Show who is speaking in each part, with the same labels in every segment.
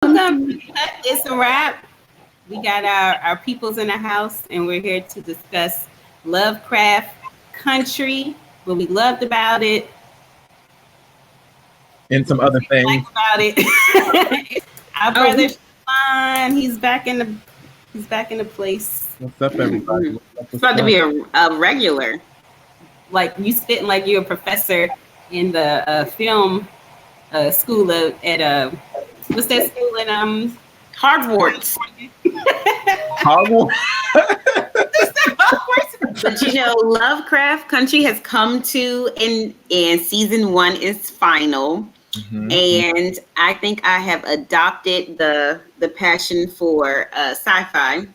Speaker 1: Welcome. It's a wrap. We got our peoples in the house, and we're here to discuss Lovecraft Country, what we loved about it,
Speaker 2: and some other things.
Speaker 1: like about it. Our brother Shalaan, he's back in the place.
Speaker 2: What's up, everybody?
Speaker 3: It's about to be a regular.
Speaker 1: Like you spitting like you're a professor in the film school at what's that school at
Speaker 3: Hogwarts.
Speaker 2: Hogwarts.
Speaker 3: But you know, Lovecraft Country has come to and season 1 is final. Mm-hmm. And I think I have adopted the passion for sci-fi,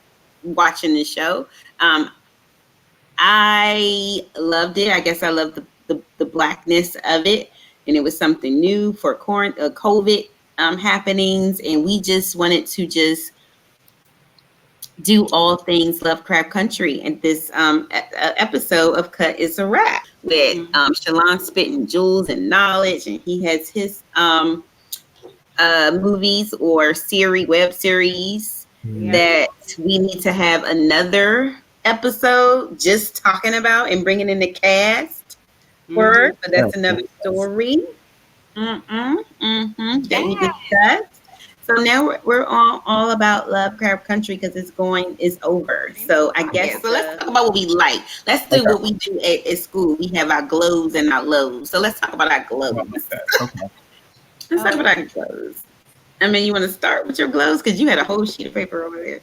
Speaker 3: watching the show. I loved it. I guess I loved the blackness of it, and it was something new for COVID happenings, and we just wanted to just do all things Lovecraft Country. And this episode of Cut is a Wrap with Shalaan spitting jewels and knowledge, and he has his movies or web series that we need to have another episode just talking about and bringing in the cast but that's another story that we discussed. So now we're all about Lovecraft Country because it's over. So I guess so let's talk about what we like. Let's do what we do at school. We have our glows and our lows. So let's talk about our glows.
Speaker 2: Okay.
Speaker 3: Let's talk about our glows. I mean, you want to start with your glows because you had a whole sheet of paper over there.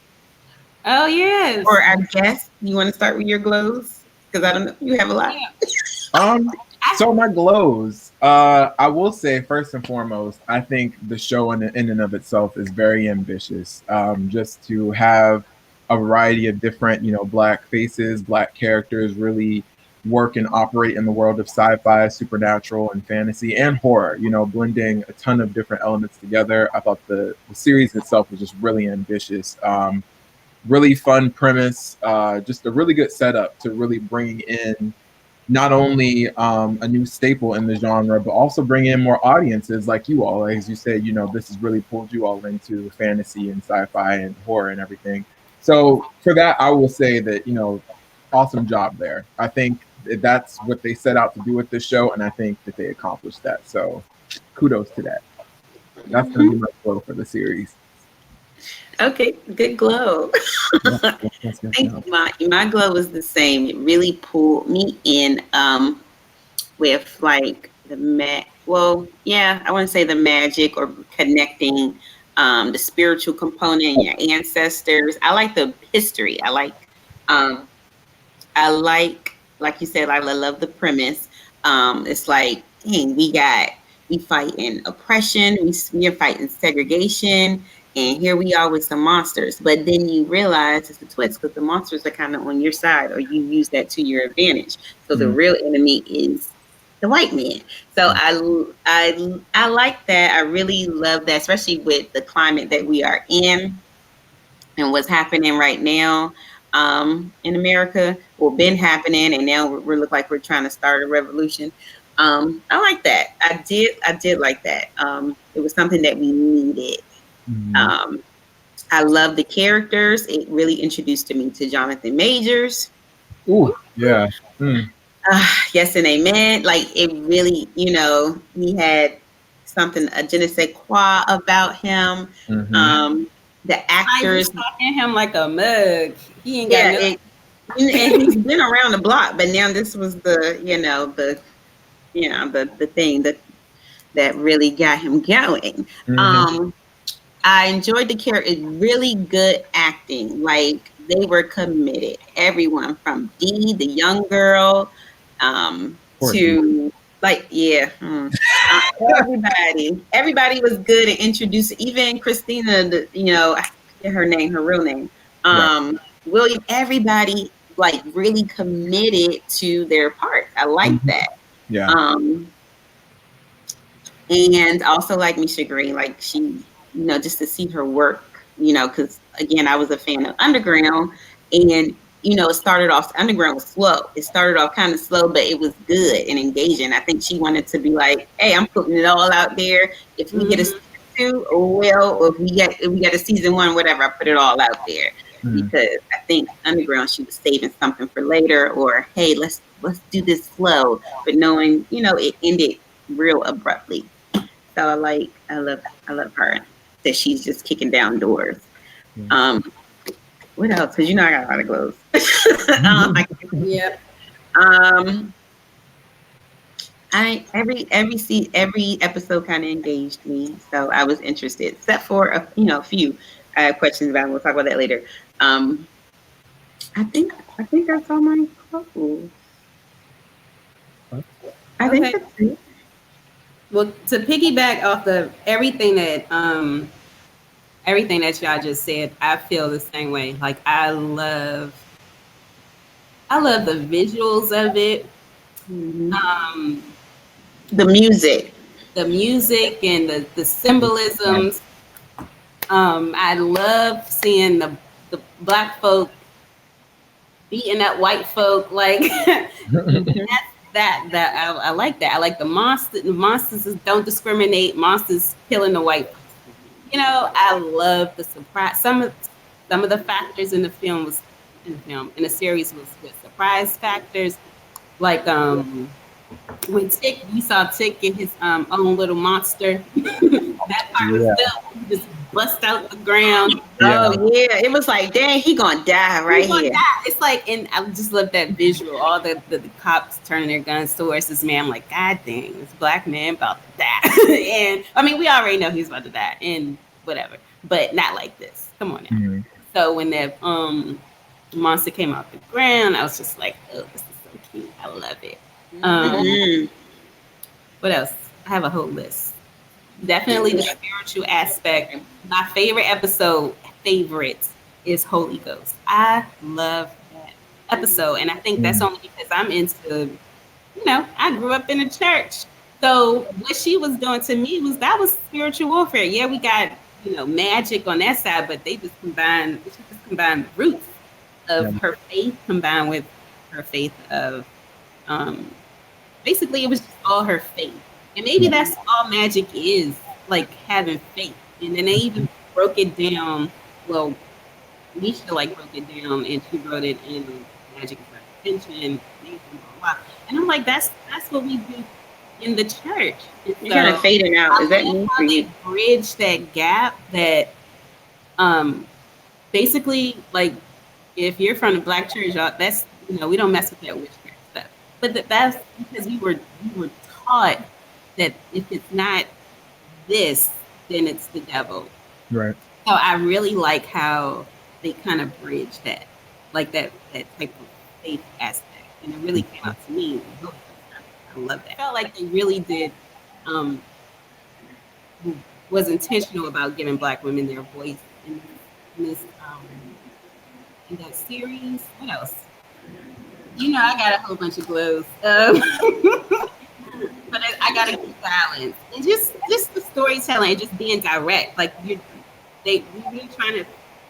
Speaker 1: Oh yes.
Speaker 3: Or our guest, you want to start with your glows? Because I don't know, you have a lot.
Speaker 2: So my glows, I will say first and foremost, I think the show in and of itself is very ambitious. Just to have a variety of different, Black faces, Black characters really work and operate in the world of sci-fi, supernatural, and fantasy and horror. Blending a ton of different elements together. I thought the series itself was just really ambitious. Really fun premise, just a really good setup to really bring in not only a new staple in the genre, but also bring in more audiences like you all. As you said, this has really pulled you all into fantasy and sci-fi and horror and everything. So for that, I will say that, awesome job there. I think that's what they set out to do with this show, and I think that they accomplished that. So kudos to that. That's going to be my quote for the series.
Speaker 3: Okay, good glow. I think my glow was the same. It really pulled me in with like I want to say the magic or connecting the spiritual component and your ancestors. I like the history. I like you said, I love the premise. It's like, dang, we fighting oppression, we're fighting segregation. And here we are with some monsters. But then you realize it's a twist because the monsters are kind of on your side, or you use that to your advantage. So the real enemy is the white man. So I like that. I really love that, especially with the climate that we are in and what's happening right now in America, or been happening, and now we look like we're trying to start a revolution. I like that. I did like that. It was something that we needed. I love the characters. It really introduced me to Jonathan Majors.
Speaker 2: Ooh, yeah.
Speaker 3: Yes and amen. Like it really, he had something, a je ne sais quoi about him. The actors
Speaker 1: talking him like a mug. He ain't got
Speaker 3: and he's been around the block, but now this was the thing that really got him going. I enjoyed the character. It's really good acting. Like they were committed. Everyone from Dee, the young girl, to everybody was good at introducing. Even Christina, I forget her real name. William. Everybody like really committed to their part. I like that.
Speaker 2: Yeah.
Speaker 3: And also like Misha Green, like she. Just to see her work, because again, I was a fan of Underground, and it started off, Underground was slow. It started off kind of slow, but it was good and engaging. I think she wanted to be like, hey, I'm putting it all out there. If we get a to, well, if we get a season 1, whatever, I put it all out there because I think Underground she was saving something for later, or hey, let's do this slow, but knowing it ended real abruptly. So I love her that she's just kicking down doors. What else? Because I got a lot of clothes.
Speaker 1: Yep.
Speaker 3: Every episode kind of engaged me, so I was interested. Except for a few questions about it. We'll talk about that later. I think that's all my clothes. I think that's it.
Speaker 1: Well, to piggyback off of everything that y'all just said, I feel the same way. Like I love the visuals of it.
Speaker 3: The music
Speaker 1: and the symbolisms. I love seeing the black folk beating up white folk. Like I like that. I like the monster. The monsters don't discriminate. Monsters killing the white. I love the surprise. Some of the factors in the series was good surprise factors, like when you saw Tick get his own little monster. That part was dope. He just bust out the ground.
Speaker 3: Oh yeah, it was like, dang, he gonna die right here.
Speaker 1: It's like, and I just love that visual. All the cops turning their guns towards this man. I'm like, God dang, this black man about to die. And I mean, we already know he's about to die, and whatever, but not like this. Come on now. So when that monster came out the ground, I was just like, oh, this is so cute. I love it. What else? I have a whole list. Definitely the spiritual aspect. My favorite episode is Holy Ghost. I love that episode, and I think that's only because I'm into, I grew up in a church. So what she was doing to me was spiritual warfare. Yeah, we got magic on that side, but she just combined the roots of her faith combined with her faith of basically it was just all her faith. And maybe that's all magic is, like having faith. And then they even broke it down. Well, Nisha broke it down, and she wrote it in Magic Representation. And I'm like, that's what we do in the church.
Speaker 3: You're kind of fading out. Is that me for you?
Speaker 1: Bridge that gap that, basically, like, if you're from the black church, that's we don't mess with that witchcraft stuff. But that's because we were taught that if it's not this, then it's the devil.
Speaker 2: Right.
Speaker 1: So I really like how they kind of bridge that, like that type of faith aspect, and it really came out to me. I love that. I felt like they really did, was intentional about giving Black women their voice in that series. What else? I got a whole bunch of glows. But I gotta keep silence. And just the storytelling, just being direct. Like we weren't trying to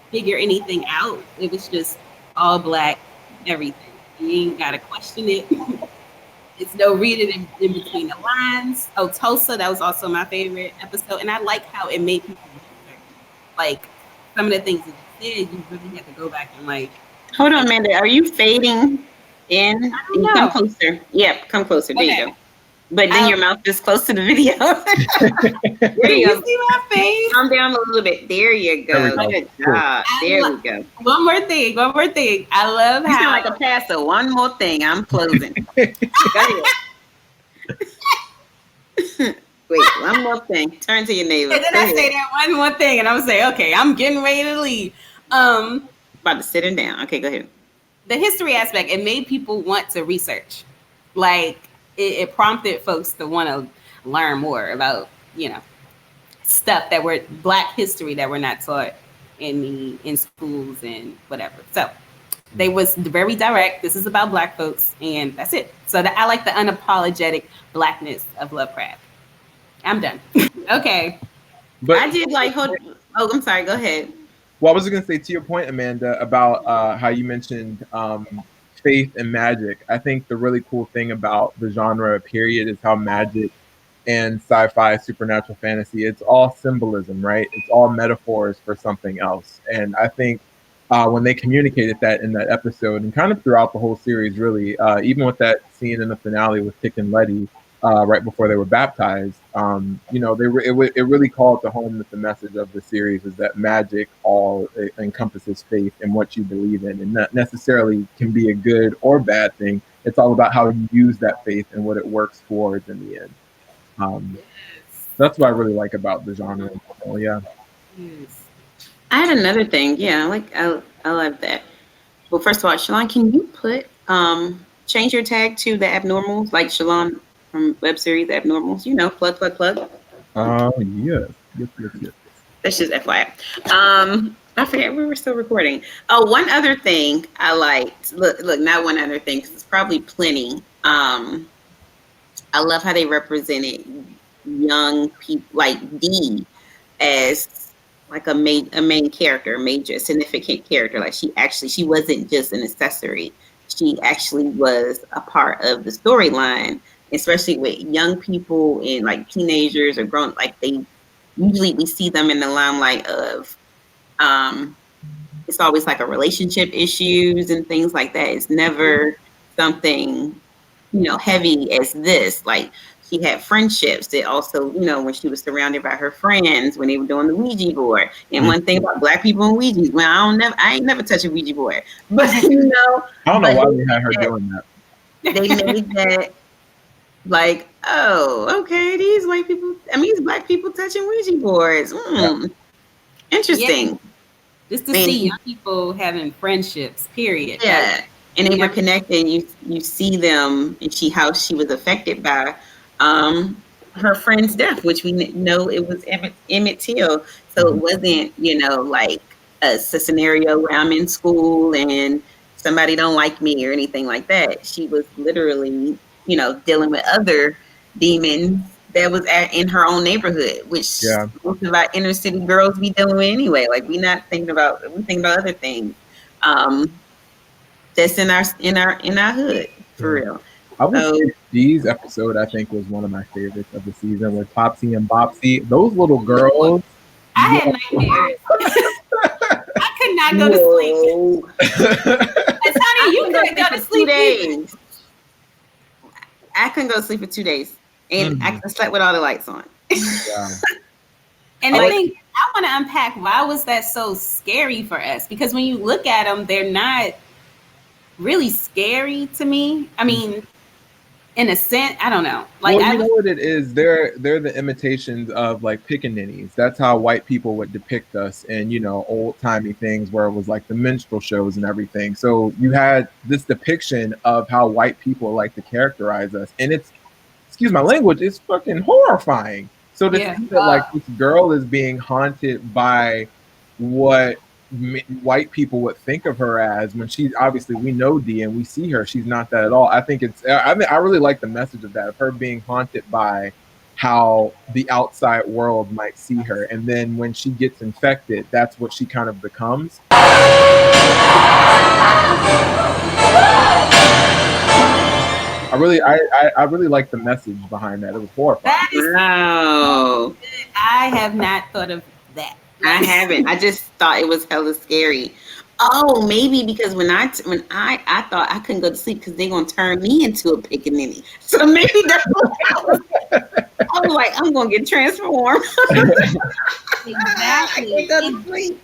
Speaker 1: figure anything out. It was just all Black, everything. You ain't gotta question it. It's no reading in between the lines. Oh, Tulsa, that was also my favorite episode. And I like how it made people like some of the things that you said, you really had to go back and like.
Speaker 3: Hold on, Amanda. Are you fading in? Come closer. Yep, come closer. There you go. But then your mouth is close to the video. There you go.
Speaker 1: See my face?
Speaker 3: Calm down a little bit. There you go. Good job. There we go.
Speaker 1: One more thing. I love how.
Speaker 3: You sound like a pastor. One more thing. I'm closing. Go ahead. Wait, one more thing. Turn to your neighbor.
Speaker 1: And then I say that one more thing, and I'm gonna say, okay, I'm getting ready to leave.
Speaker 3: About to sit him down. Okay, go ahead.
Speaker 1: The history aspect, it made people want to research. Like, it prompted folks to want to learn more about, stuff that were Black history that were not taught in schools and whatever. So they was very direct. This is about Black folks, and that's it. So I like the unapologetic Blackness of Lovecraft. I'm done. Okay.
Speaker 2: But
Speaker 3: I did like. Oh, I'm sorry. Go ahead.
Speaker 2: Well, I was going to say, to your point, Amanda, about how you mentioned faith and magic. I think the really cool thing about the genre period is how magic and sci-fi, supernatural fantasy, it's all symbolism, right? It's all metaphors for something else. And I think when they communicated that in that episode and kind of throughout the whole series, really, even with that scene in the finale with Tick and Letty, right before they were baptized, it really called to home that the message of the series is that magic all encompasses faith in what you believe in, and not necessarily can be a good or bad thing. It's all about how you use that faith and what it works towards in the end. That's what I really like about the genre. Yeah.
Speaker 1: Yes.
Speaker 3: I had another thing. Yeah, I love that. Well, first of all, Shalaan, can you change your tag to the abnormals, like Shalaan from web series Abnormals? You know, plug.
Speaker 2: Yes.
Speaker 3: That's just FYI. I forget we were still recording. Oh, one other thing I liked. Look, not one other thing, because it's probably plenty. I love how they represented young people, like Dee, as like a main character, major significant character. Like she wasn't just an accessory. She actually was a part of the storyline, especially with young people and like teenagers or grown. Like we see them in the limelight of. It's always like a relationship issues and things like that. It's never something, heavy as this. Like she had friendships that also, when she was surrounded by her friends when they were doing the Ouija board. And one thing about Black people and Ouija, well, I ain't never touched a Ouija board, but
Speaker 2: I don't know why we had her doing that.
Speaker 3: They made that like, oh, okay, these Black people touching Ouija boards. Interesting.
Speaker 1: Yeah. Just to see young people having friendships, period.
Speaker 3: Yeah. And they were connected. You see them and how she was affected by her friend's death, which we know it was Emmett Till. So it wasn't, like a scenario where I'm in school and somebody don't like me or anything like that. She was literally, dealing with other demons that was in her own neighborhood, which most of our inner city girls be dealing with anyway. Like we think about other things. That's in our hood for real.
Speaker 2: I would say Dee's episode, I think, was one of my favorites of the season with Topsy and Bopsy. Those little girls.
Speaker 1: I had nightmares. I could not go to sleep. Honey, you couldn't go to sleep
Speaker 3: 2 days. I couldn't go to sleep for 2 days. And I slept with all the lights on.
Speaker 1: And I think I want to unpack, why was that so scary for us? Because when you look at them, they're not really scary to me. I mean, in a sense, I don't know. Like,
Speaker 2: well, you know what it is? They're the imitations of like pickaninnies. That's how white people would depict us in, old timey things where it was like the minstrel shows and everything. So you had this depiction of how white people like to characterize us, and it's, excuse my language, it's fucking horrifying. So to see that like this girl is being haunted by what white people would think of her as, when she's obviously, we know Dee and we see her, she's not that at all. I think I really like the message of that, of her being haunted by how the outside world might see her, and then when she gets infected, that's what she kind of becomes. I really like the message behind that. It was horrifying.
Speaker 3: Wow.
Speaker 1: I have not thought of that.
Speaker 3: I haven't. I just thought it was hella scary. Oh, maybe because when I thought I couldn't go to sleep because they're gonna turn me into a pickaninny. So maybe that's what I was like, I'm gonna get transformed.
Speaker 1: Exactly.
Speaker 3: I can't go to sleep.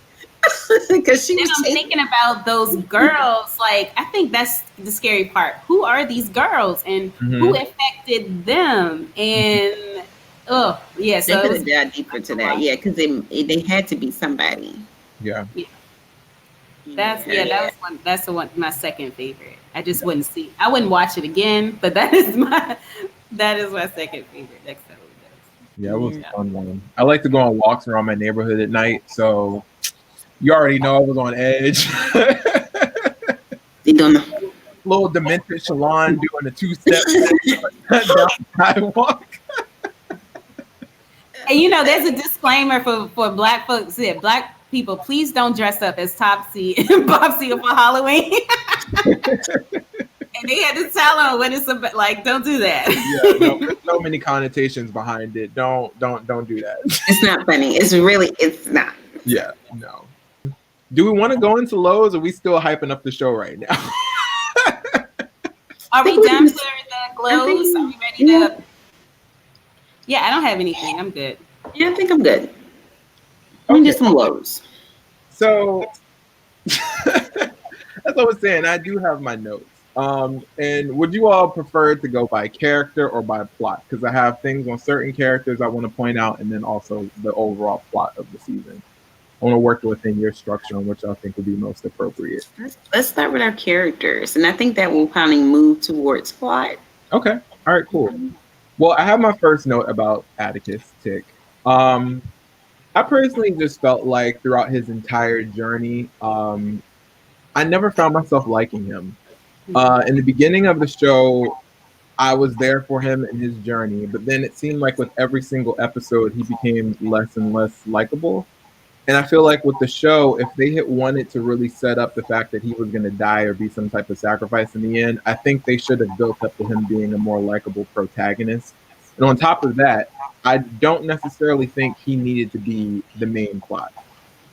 Speaker 3: Because
Speaker 1: I'm thinking about those girls. Like, I think that's the scary part. Who are these girls, and who affected them? And so
Speaker 3: they could have dive deeper to that. Yeah, because they had to be somebody.
Speaker 2: Yeah.
Speaker 1: That was one. That's the one. My second favorite. I just wouldn't see. I wouldn't watch it again. But that is my second favorite. Next time.
Speaker 2: Yeah, it was a fun one. I like to go on walks around my neighborhood at night, so you already know I was on edge. Little demented Shalaan doing a 2-step down the sidewalk.
Speaker 1: And there's a disclaimer for Black folks here. Black people, please don't dress up as Topsy and Bopsy for Halloween. And they had to tell him when it's about, like, don't do that.
Speaker 2: Yeah, no, there's so many connotations behind it. Don't do that.
Speaker 3: It's not funny. It's not.
Speaker 2: Yeah, no. Do we want to go into lows, or are we still hyping up the show right now?
Speaker 1: Are we done for the glows? Are we ready to? Yeah, I don't have anything. I'm good.
Speaker 3: Yeah, I think I'm good. Let me do some lows.
Speaker 2: So, as I was saying, I do have my notes. And would you all prefer to go by character or by plot? Because I have things on certain characters I want to point out, and then also the overall plot of the season. I want to work within your structure on which I think would be most appropriate.
Speaker 3: Let's start with our characters, and I think that will probably move towards plot.
Speaker 2: Okay. All right, cool. Well, I have my first note about Atticus Tick. I personally just felt like throughout his entire journey, I never found myself liking him. In the beginning of the show, I was there for him in his journey, but then it seemed like with every single episode, he became less and less likable. And I feel like with the show, if they had wanted to really set up the fact that he was going to die or be some type of sacrifice in the end, I think they should have built up to him being a more likable protagonist. And on top of that, I don't necessarily think he needed to be the main plot,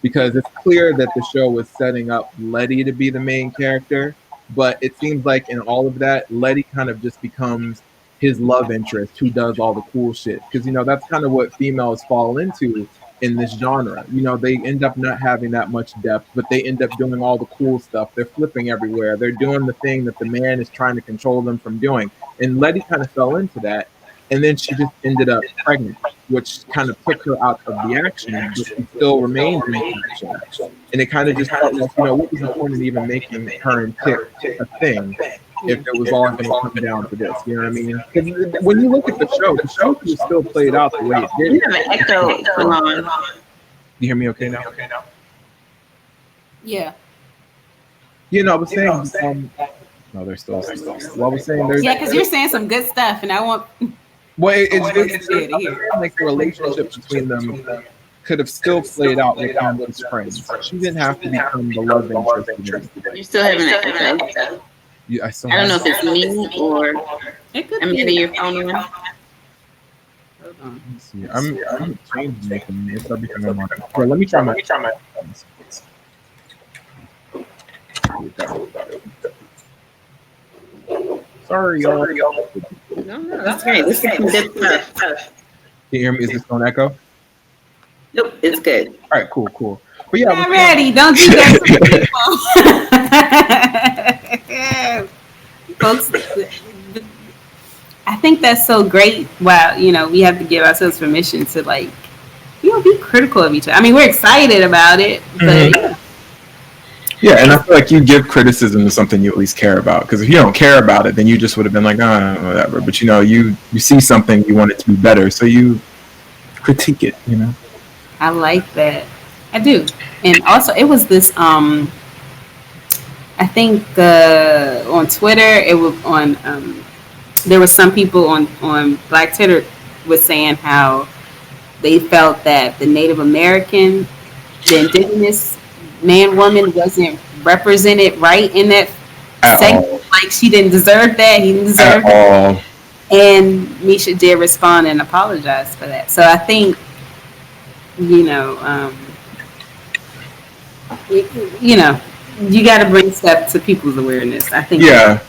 Speaker 2: because it's clear that the show was setting up Letty to be the main character. But it seems like in all of that, Letty kind of just becomes his love interest who does all the cool shit. Because, that's kind of what females fall into in this genre. They end up not having that much depth, but they end up doing all the cool stuff. They're flipping everywhere. They're doing the thing that the man is trying to control them from doing. And Letty kind of fell into that. And then she just ended up pregnant, which kind of took her out of the action, but she still remained in the action. And it kind of just felt like, what was the point of even making her and Tick a thing if it was all going to come down to this? You know what I mean? Because when you look at the show could have still played out the way it did.
Speaker 3: You have an echo, Shalaan.
Speaker 2: You hear me okay now?
Speaker 1: Yeah.
Speaker 2: I was saying, no, they're still. Well, I was saying there's.
Speaker 1: Yeah, because you're saying some good stuff, and I want.
Speaker 2: Well, it's like the relationship between them could have still played out with them as friends. She didn't have to become the love interest.
Speaker 3: You're still having an echo.
Speaker 2: Yeah,
Speaker 3: I don't know if it's me or I'm getting your phone on.
Speaker 1: Hold on.
Speaker 2: Let's see. I'm changing it. So let me try my. Sorry, y'all.
Speaker 3: No, that's great. This is some good stuff.
Speaker 2: Can you hear me? Is this on echo?
Speaker 3: Nope, it's good.
Speaker 2: All right, cool. But yeah,
Speaker 1: I'm ready. Don't do that, folks. I think that's so great. Wow, we have to give ourselves permission to be critical of each other. I mean, we're excited about it, but.
Speaker 2: Yeah, and I feel like you give criticism to something you at least care about. Because if you don't care about it, then you just would have been like, whatever. But you see something, you want it to be better, so you critique it.
Speaker 1: I like that. I do. And also, it was this. I think on Twitter, it was on. There were some people on Black Twitter was saying how they felt that the Native American, the indigenous man woman wasn't represented right in that segment. Like she didn't deserve that. He didn't deserve that. And Misha did respond and apologize for that. So I think, you got to bring stuff to people's awareness. I think.
Speaker 2: Yeah.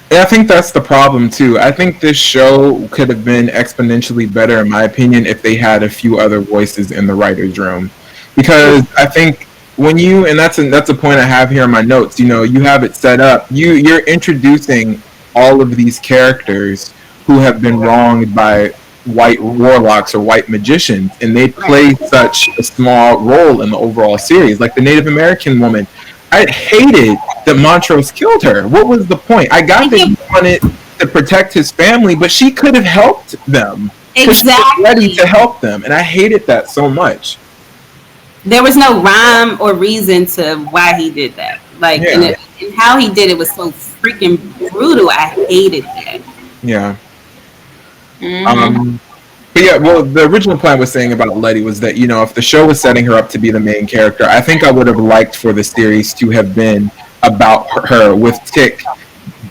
Speaker 2: And I think that's the problem too. I think this show could have been exponentially better, in my opinion, if they had a few other voices in the writer's room. Because I think and that's a point I have here in my notes. You have it set up. You're introducing all of these characters who have been wronged by white warlocks or white magicians, and they play such a small role in the overall series. Like the Native American woman, I hated that Montrose killed her. What was the point? I got that he wanted to protect his family, but she could have helped them.
Speaker 1: Exactly.
Speaker 2: She was ready to help them, and I hated that so much.
Speaker 1: There was no rhyme or reason to why he did that. And how he did it was so freaking brutal. I hated that.
Speaker 2: Yeah. But yeah, well, the original plan was saying about Letty was that, if the show was setting her up to be the main character, I think I would have liked for the series to have been about her with Tick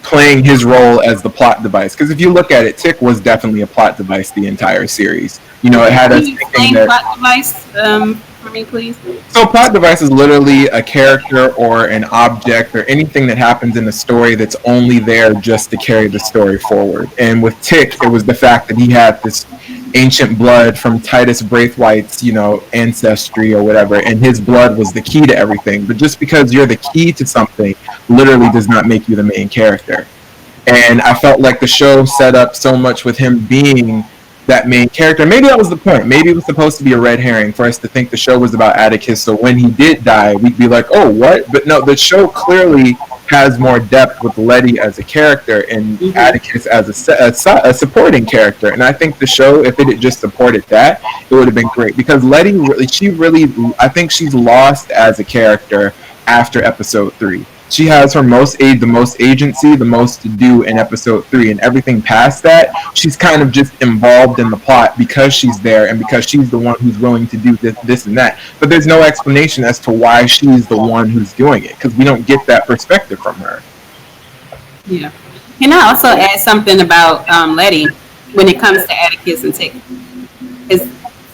Speaker 2: playing his role as the plot device. Because if you look at it, Tick was definitely a plot device the entire series. You know, it had us thinking that.
Speaker 1: Plot device for me, please.
Speaker 2: So, plot device is literally a character or an object or anything that happens in a story that's only there just to carry the story forward. And with Tick, it was the fact that he had this ancient blood from Titus Braithwaite's, you know, ancestry or whatever, and his blood was the key to everything. But just because you're the key to something literally does not make you the main character. And I felt like the show set up so much with him being that main character. Maybe that was the point. Maybe it was supposed to be a red herring for us to think the show was about Atticus, so when he did die, we'd be like, oh, what? But no, the show clearly has more depth with Letty as a character and Atticus as a supporting character. And I think the show, if it had just supported that, it would have been great. Because Letty, I think she's lost as a character after episode 3. She has the most agency, the most to do in episode 3, and everything past that, she's kind of just involved in the plot because she's there and because she's the one who's willing to do this and that. But there's no explanation as to why she's the one who's doing it, because we don't get that perspective from her.
Speaker 1: Yeah. Can I also add something about Letty when it comes to Atticus and Tick? Is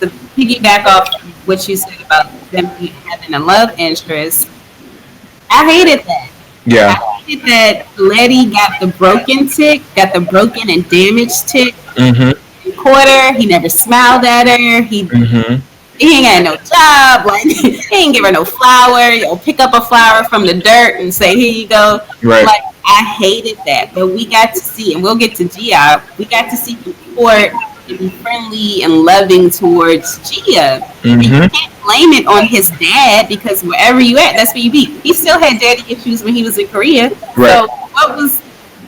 Speaker 1: to piggyback off what you said about them having a love interest. I hated that.
Speaker 2: Yeah.
Speaker 1: I hated that Letty got the broken Tick, got the broken and damaged Tick. He caught her. He never smiled at her. He ain't got no job. Like, he ain't give her no flower. Pick up a flower from the dirt and say, here you go.
Speaker 2: Right.
Speaker 1: Like, I hated that. But we got to see, and we'll get to Gia, we got to see support and be friendly and loving towards Gia. You can't blame it on his dad, because wherever you at, that's where you be. He still had daddy issues when he was in Korea.
Speaker 2: Right.
Speaker 1: So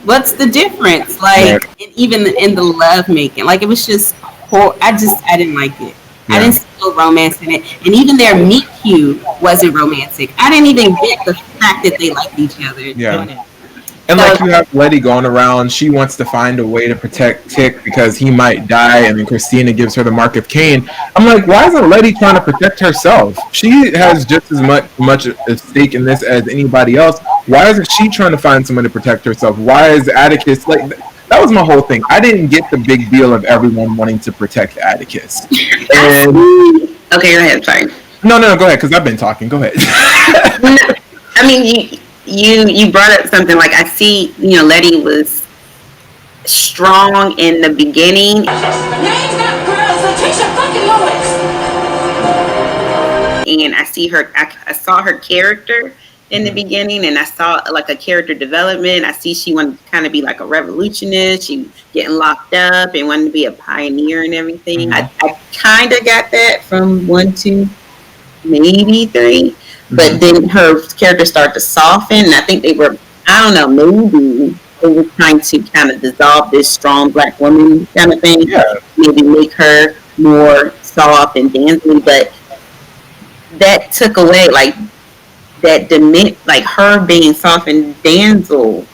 Speaker 1: what's the difference? Like, and even in the love making, like, it was just I didn't like it. I didn't see no romance in it. And even their meet cute wasn't romantic. I didn't even get the fact that they liked each other.
Speaker 2: Yeah. And like, you have Letty going around, she wants to find a way to protect Tick because he might die, and then Christina gives her the Mark of Cain. I'm like, why isn't Letty trying to protect herself? She has just as much at stake in this as anybody else. Why isn't she trying to find someone to protect herself? Why is Atticus, like, that was my whole thing. I didn't get the big deal of everyone wanting to protect Atticus. And
Speaker 3: okay, go ahead, sorry.
Speaker 2: No, go ahead, because I've been talking. Go ahead.
Speaker 3: I mean, you brought up something, like, I see, Letty was strong in the beginning.
Speaker 4: Name's not girls, Letitia fucking Lewis.
Speaker 3: And I saw her character in the beginning, and I saw, like, a character development. I see she wanted to kind of be like a revolutionist. She was getting locked up and wanted to be a pioneer and everything. I kind of got that from 1, 2, maybe 3. But then her character started to soften, and I think they were, I don't know, maybe they were trying to kind of dissolve this strong black woman kind of thing. Yeah. Maybe make her more soft and dancing, but that took away, like, that like, her being soft and damsel,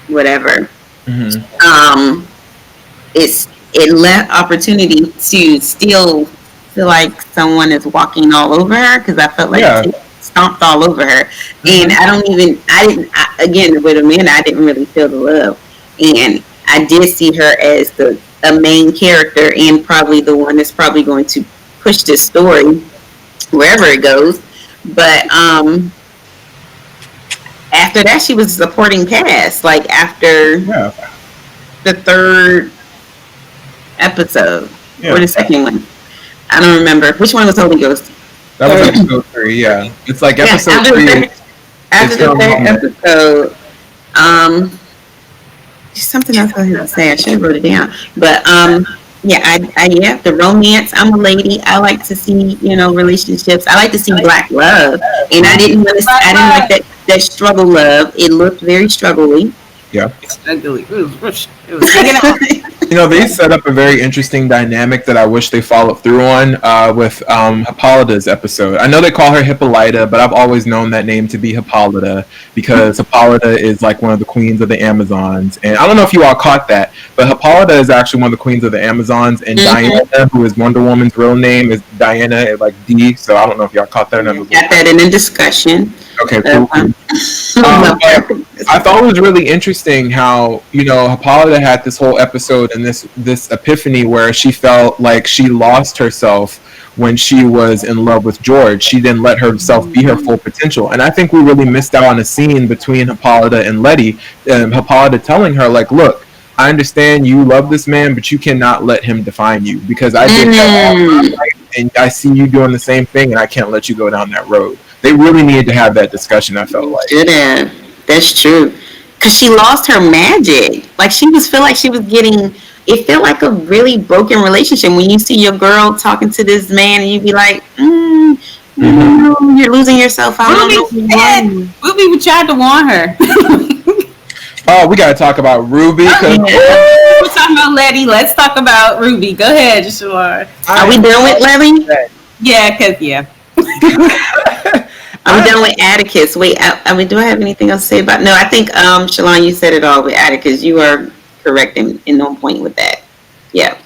Speaker 3: whatever. It left opportunity to still feel like someone is walking all over her, because I felt like it stomped all over her. And again, with Amanda, I didn't really feel the love. And I did see her as a main character, and probably the one that's probably going to push this story wherever it goes. But after that, she was a supporting cast. Like, after the 3rd episode or the 2nd one. I don't remember. Which one was Holy Ghost?
Speaker 2: That was episode 3, yeah. It's like episode 3.
Speaker 3: After the 3rd episode, just something else I was going to say. I should have wrote it down. But, the romance. I'm a lady. I like to see, relationships. I like to see black love. And I didn't like that struggle love. It looked very struggly.
Speaker 2: Yeah.
Speaker 1: It was hanging out.
Speaker 2: They set up a very interesting dynamic that I wish they followed through on with Hippolyta's episode. I know they call her Hippolyta, but I've always known that name to be Hippolyta, because Hippolyta is like one of the queens of the Amazons. And I don't know if you all caught that, but Hippolyta is actually one of the queens of the Amazons, and Diana, who is Wonder Woman's real name, is Diana, like D. So I don't know if y'all caught that.
Speaker 3: Got that in a discussion.
Speaker 2: Okay, cool. I thought it was really interesting how, Hippolyta had this whole episode and this epiphany where she felt like she lost herself when she was in love with George. She didn't let herself be her full potential. And I think we really missed out on a scene between Hippolyta and Letty. Hippolyta telling her, like, look, I understand you love this man, but you cannot let him define you, because I did that all my life, and I see you doing the same thing, and I can't let you go down that road. They really needed to have that discussion, I felt like.
Speaker 3: Yeah, that's true. Because she lost her magic. Like, feel like she was getting... It felt like a really broken relationship when you see your girl talking to this man and you be like, you're losing yourself out.
Speaker 1: Ruby tried to warn her.
Speaker 2: Oh, we got to talk about Ruby.
Speaker 1: We're talking about Letty. Let's talk about Ruby. Go ahead, Shalaan.
Speaker 3: Are we done with Letty?
Speaker 1: Yeah, because,
Speaker 3: I'm done with Atticus. Wait, do I have anything else to say about... No, I think, Shalaan, you said it all with Atticus. You are correct and on point with that. Yeah.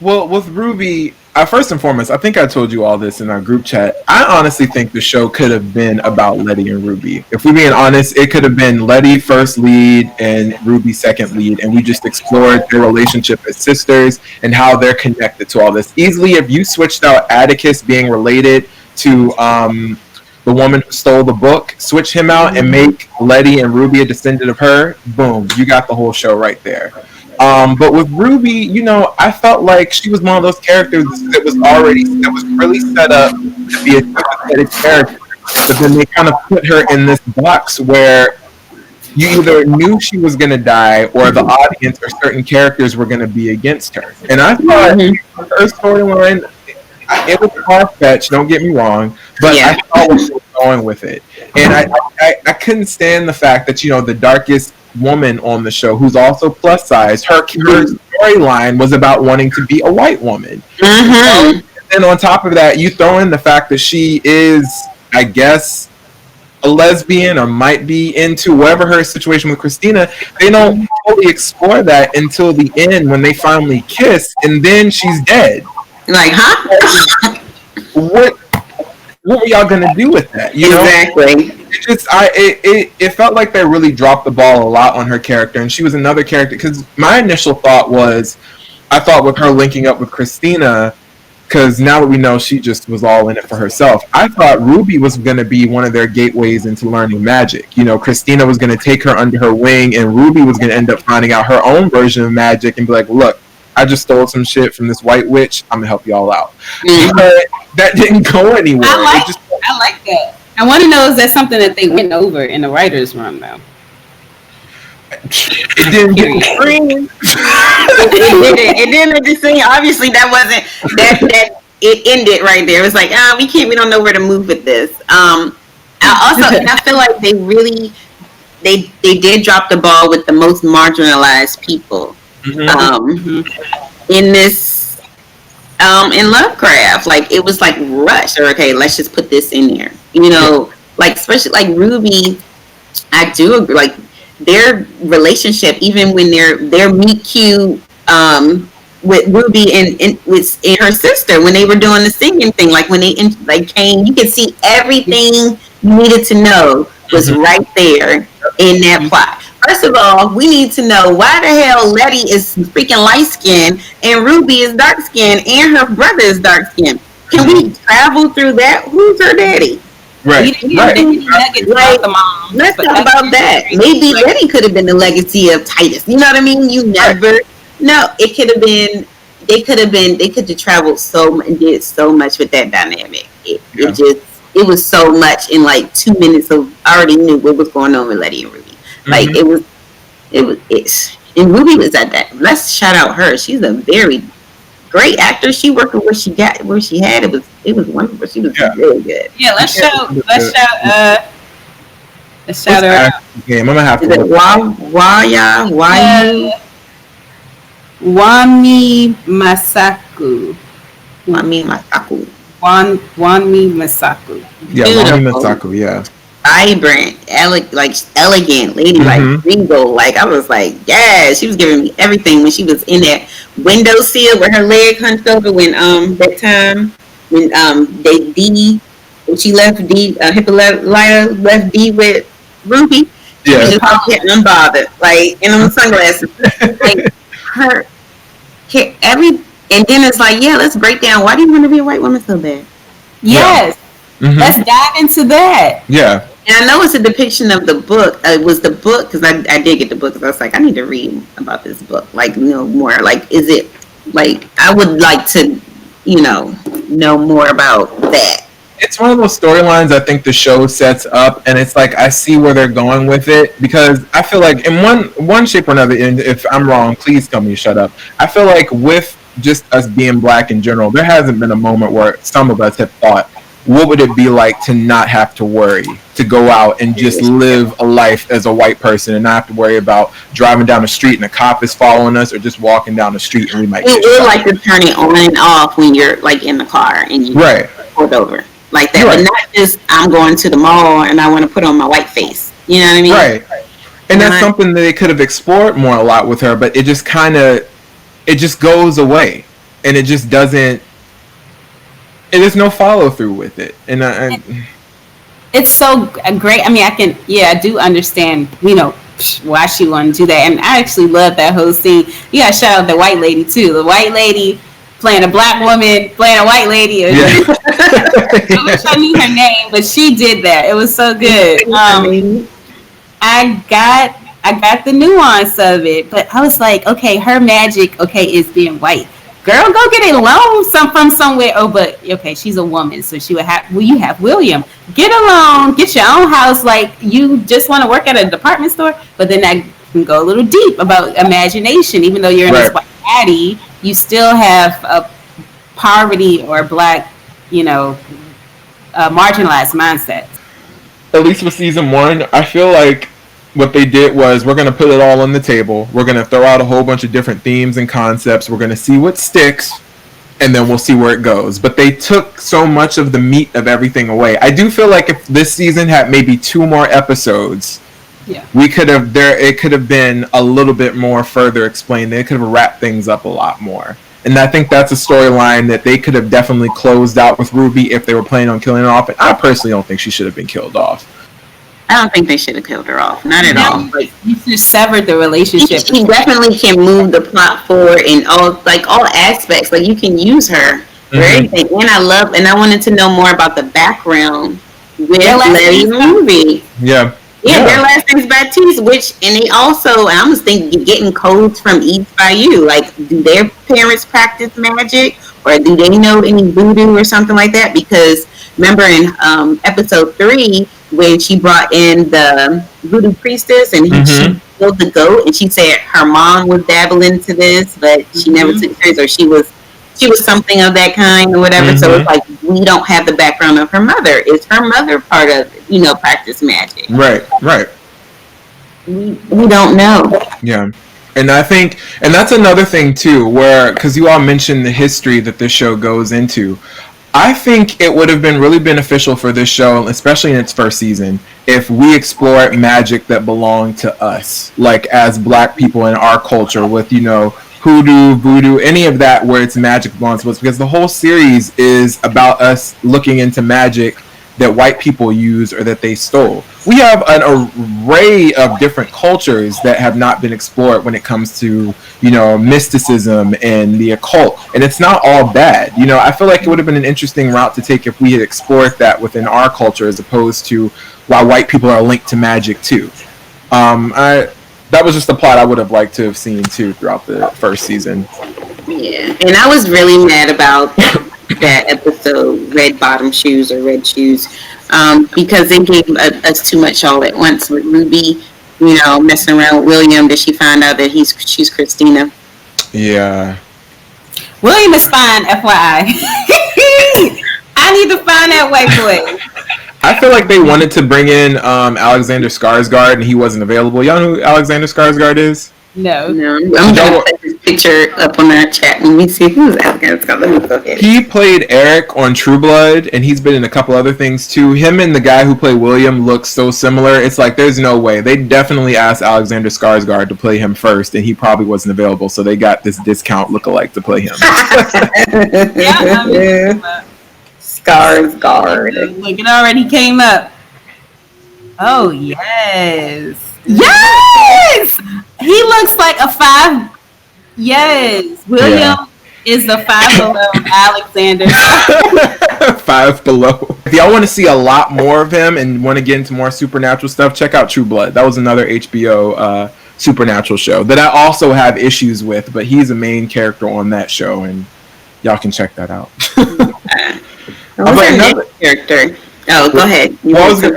Speaker 2: Well, with Ruby, first and foremost, I think I told you all this in our group chat. I honestly think the show could have been about Letty and Ruby. If we're being honest, it could have been Letty first lead and Ruby second lead, and we just explored their relationship as sisters and how they're connected to all this. Easily, if you switched out Atticus being related to the woman who stole the book, switch him out and make Letty and Ruby a descendant of her, boom, you got the whole show right there. But with Ruby, I felt like she was one of those characters that was really set up to be a sympathetic character. But then they kind of put her in this box where you either knew she was going to die or the audience or certain characters were going to be against her. And I thought her storyline, it was far-fetched, don't get me wrong, but I saw where she was going with it. And I couldn't stand the fact that, the darkest woman on the show, who's also plus size, her storyline was about wanting to be a white woman. And on top of that, you throw in the fact that she is, I guess, a lesbian or might be into whatever her situation with Christina. They don't fully explore that until the end when they finally kiss, and then she's dead.
Speaker 3: Like, huh?
Speaker 2: What were y'all gonna do with that?
Speaker 3: Exactly.
Speaker 2: It felt like they really dropped the ball a lot on her character, and she was another character. Because my initial thought was, I thought with her linking up with Christina, because now that we know she just was all in it for herself, I thought Ruby was going to be one of their gateways into learning magic. Christina was going to take her under her wing, and Ruby was going to end up finding out her own version of magic and be like, look, I just stole some shit from this white witch. I'm going to help y'all out. But that didn't go anywhere.
Speaker 1: I like that. I want to know, is that something that they went over in the writer's room, though?
Speaker 2: It didn't get the screen.
Speaker 3: It didn't make the screen. Obviously, that wasn't that. It ended right there. It was like, we don't know where to move with this. I feel like they really, they did drop the ball with the most marginalized people in this, in Lovecraft. Like, it was like rushed, or okay, let's just put this in there. Like, especially like Ruby, I do agree, like their relationship, even when their meet cute with Ruby and her sister, when they were doing the singing thing, like when they came, you could see everything you needed to know was right there in that plot. First of all, we need to know why the hell Letty is freaking light skinned and Ruby is dark skinned and her brother is dark skinned. Can we travel through that? Who's her daddy?
Speaker 2: Right.
Speaker 3: Let's talk about that. Maybe Letty could have been the legacy of Titus. You know what I mean? You never know. It could have been. They could have traveled so and did so much with that dynamic. It was so much in like 2 minutes of. I already knew what was going on with Letty and Ruby. Like it was. And Ruby was at that. Let's shout out her. She's a very great actor. She worked with where she had. It was wonderful. She was really good.
Speaker 1: Yeah, let's shout her out.
Speaker 2: Game. I'm gonna have to look.
Speaker 1: Wami Masaku. Wami Masaku.
Speaker 2: Yeah, Wami Masaku. Yeah.
Speaker 3: Vibrant, elegant lady, like regal. Like, I was like, yeah, she was giving me everything when she was in that window sill with her leg hunched over. When that time when when she left Hippolyta left D with Ruby, She was
Speaker 2: Yeah.
Speaker 3: just out here unbothered, like in them sunglasses. Like her, and then it's like, yeah, let's break down. Why do you want to be a white woman so bad?
Speaker 1: Yes. Let's dive into that.
Speaker 2: Yeah.
Speaker 3: And I know it's a depiction of the book. It was the book because I did get the book because I was like, I need to read about this book. Like, know more. Like, is it like I would like to, know more about that.
Speaker 2: It's one of those storylines I think the show sets up, and it's like I see where they're going with it, because I feel like in one shape or another, and if I'm wrong, please tell me to shut up. I feel like with just us being black in general, there hasn't been a moment where some of us have thought, what would it be like to not have to worry, to go out and just live a life as a white person and not have to worry about driving down the street and a cop is following us, or just walking down the street and we might get
Speaker 3: It
Speaker 2: shot.
Speaker 3: like to turn it on and off when you're like in the car and you pulled over. Like that,
Speaker 2: Right.
Speaker 3: but not just I'm going to the mall and I want to put on my white face. You know what I mean?
Speaker 2: Right. And that's something that they could have explored more a lot with her, but it just goes away, and it just doesn't. There's no follow through with it, and
Speaker 1: it's so great. I mean, I do understand, why she wanted to do that, and I actually love that whole scene. You got to shout out the white lady too. The white lady playing a black woman, playing a white lady.
Speaker 2: Yeah.
Speaker 1: I wish I knew her name, but she did that. It was so good. I got the nuance of it, but I was like, okay, her magic, is being white. Girl, go get a loan from somewhere. Oh, but okay, she's a woman, so she would have. Well, you have William. Get a loan, get your own house. Like, you just want to work at a department store, but then I can go a little deep about imagination. Even though you're in this white daddy, you still have a poverty or black, marginalized mindset.
Speaker 2: At least with season 1, I feel like what they did was, we're going to put it all on the table. We're going to throw out a whole bunch of different themes and concepts. We're going to see what sticks, and then we'll see where it goes. But they took so much of the meat of everything away. I do feel like if this season had maybe 2 more episodes, it could have been a little bit more further explained. They could have wrapped things up a lot more. And I think that's a storyline that they could have definitely closed out with Ruby if they were planning on killing her off. And I personally don't think she should have been killed off.
Speaker 3: I don't think they should have killed her off. Not at all.
Speaker 1: You just severed the relationship.
Speaker 3: She definitely can move the plot forward in all aspects. Like, you can use her for everything. And I wanted to know more about the background with Letty and Ruby.
Speaker 2: Yeah.
Speaker 3: Yeah, their last name's Baptiste, and they also, I was thinking, getting codes from Eats by You. Like, do their parents practice magic, or do they know any voodoo or something like that? Because remember in episode 3, when she brought in the voodoo priestess and she killed the goat, and she said her mom was dabbling into this, but she never took hers, or she was something of that kind or whatever. So it's like, we don't have the background of her mother. Is her mother part of, practice magic?
Speaker 2: Right.
Speaker 3: We don't know.
Speaker 2: Yeah. And I think, and that's another thing too, where, because you all mentioned the history that this show goes into, I think it would have been really beneficial for this show, especially in its first season, if we explore magic that belonged to us, like as black people in our culture, with, hoodoo, voodoo, any of that, where it's magic belongs to us, because the whole series is about us looking into magic that white people use or that they stole. We have an array of different cultures that have not been explored when it comes to, mysticism and the occult, and it's not all bad. I feel like it would have been an interesting route to take if we had explored that within our culture, as opposed to why white people are linked to magic too. That was just the plot I would have liked to have seen too throughout the first season.
Speaker 3: Yeah, and I was really mad about that episode, Red Bottom Shoes or Red Shoes, because they gave us too much all at once with Ruby, messing around with William. Did she find out that she's Christina?
Speaker 2: Yeah.
Speaker 1: William is fine, FYI. I need to find that white boy.
Speaker 2: I feel like they wanted to bring in Alexander Skarsgård, and he wasn't available. Y'all know who Alexander Skarsgård is?
Speaker 1: No.
Speaker 3: I'm gonna put this picture up on our chat and we see who's Alexander Skarsgård. Let me go ahead.
Speaker 2: He played Eric on True Blood, and he's been in a couple other things too. Him and the guy who played William look so similar. It's like, there's no way. They definitely asked Alexander Skarsgård to play him first, and he probably wasn't available, so they got this discount lookalike to play him.
Speaker 3: Skarsgård.
Speaker 1: Look, it already came up. Oh, yes. Yes! He looks like a 5. Yes. William is the 5 Below Alexander.
Speaker 2: 5 Below. If y'all want to see a lot more of him and want to get into more supernatural stuff, check out True Blood. That was another HBO supernatural show that I also have issues with, but he's a main character on that show, and y'all can check that out.
Speaker 3: Another character. Oh, go ahead.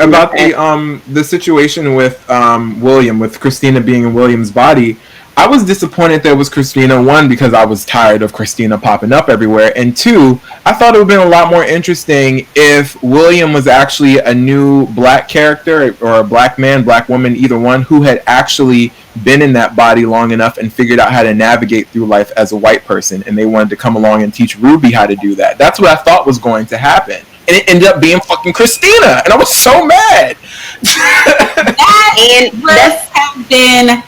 Speaker 2: About the situation with William, with Christina being in William's body. I was disappointed that it was Christina, 1, because I was tired of Christina popping up everywhere, and 2, I thought it would have been a lot more interesting if William was actually a new black character, or a black man, black woman, either one, who had actually been in that body long enough and figured out how to navigate through life as a white person, and they wanted to come along and teach Ruby how to do that. That's what I thought was going to happen. And it ended up being fucking Christina, and I was so mad.
Speaker 1: That would have been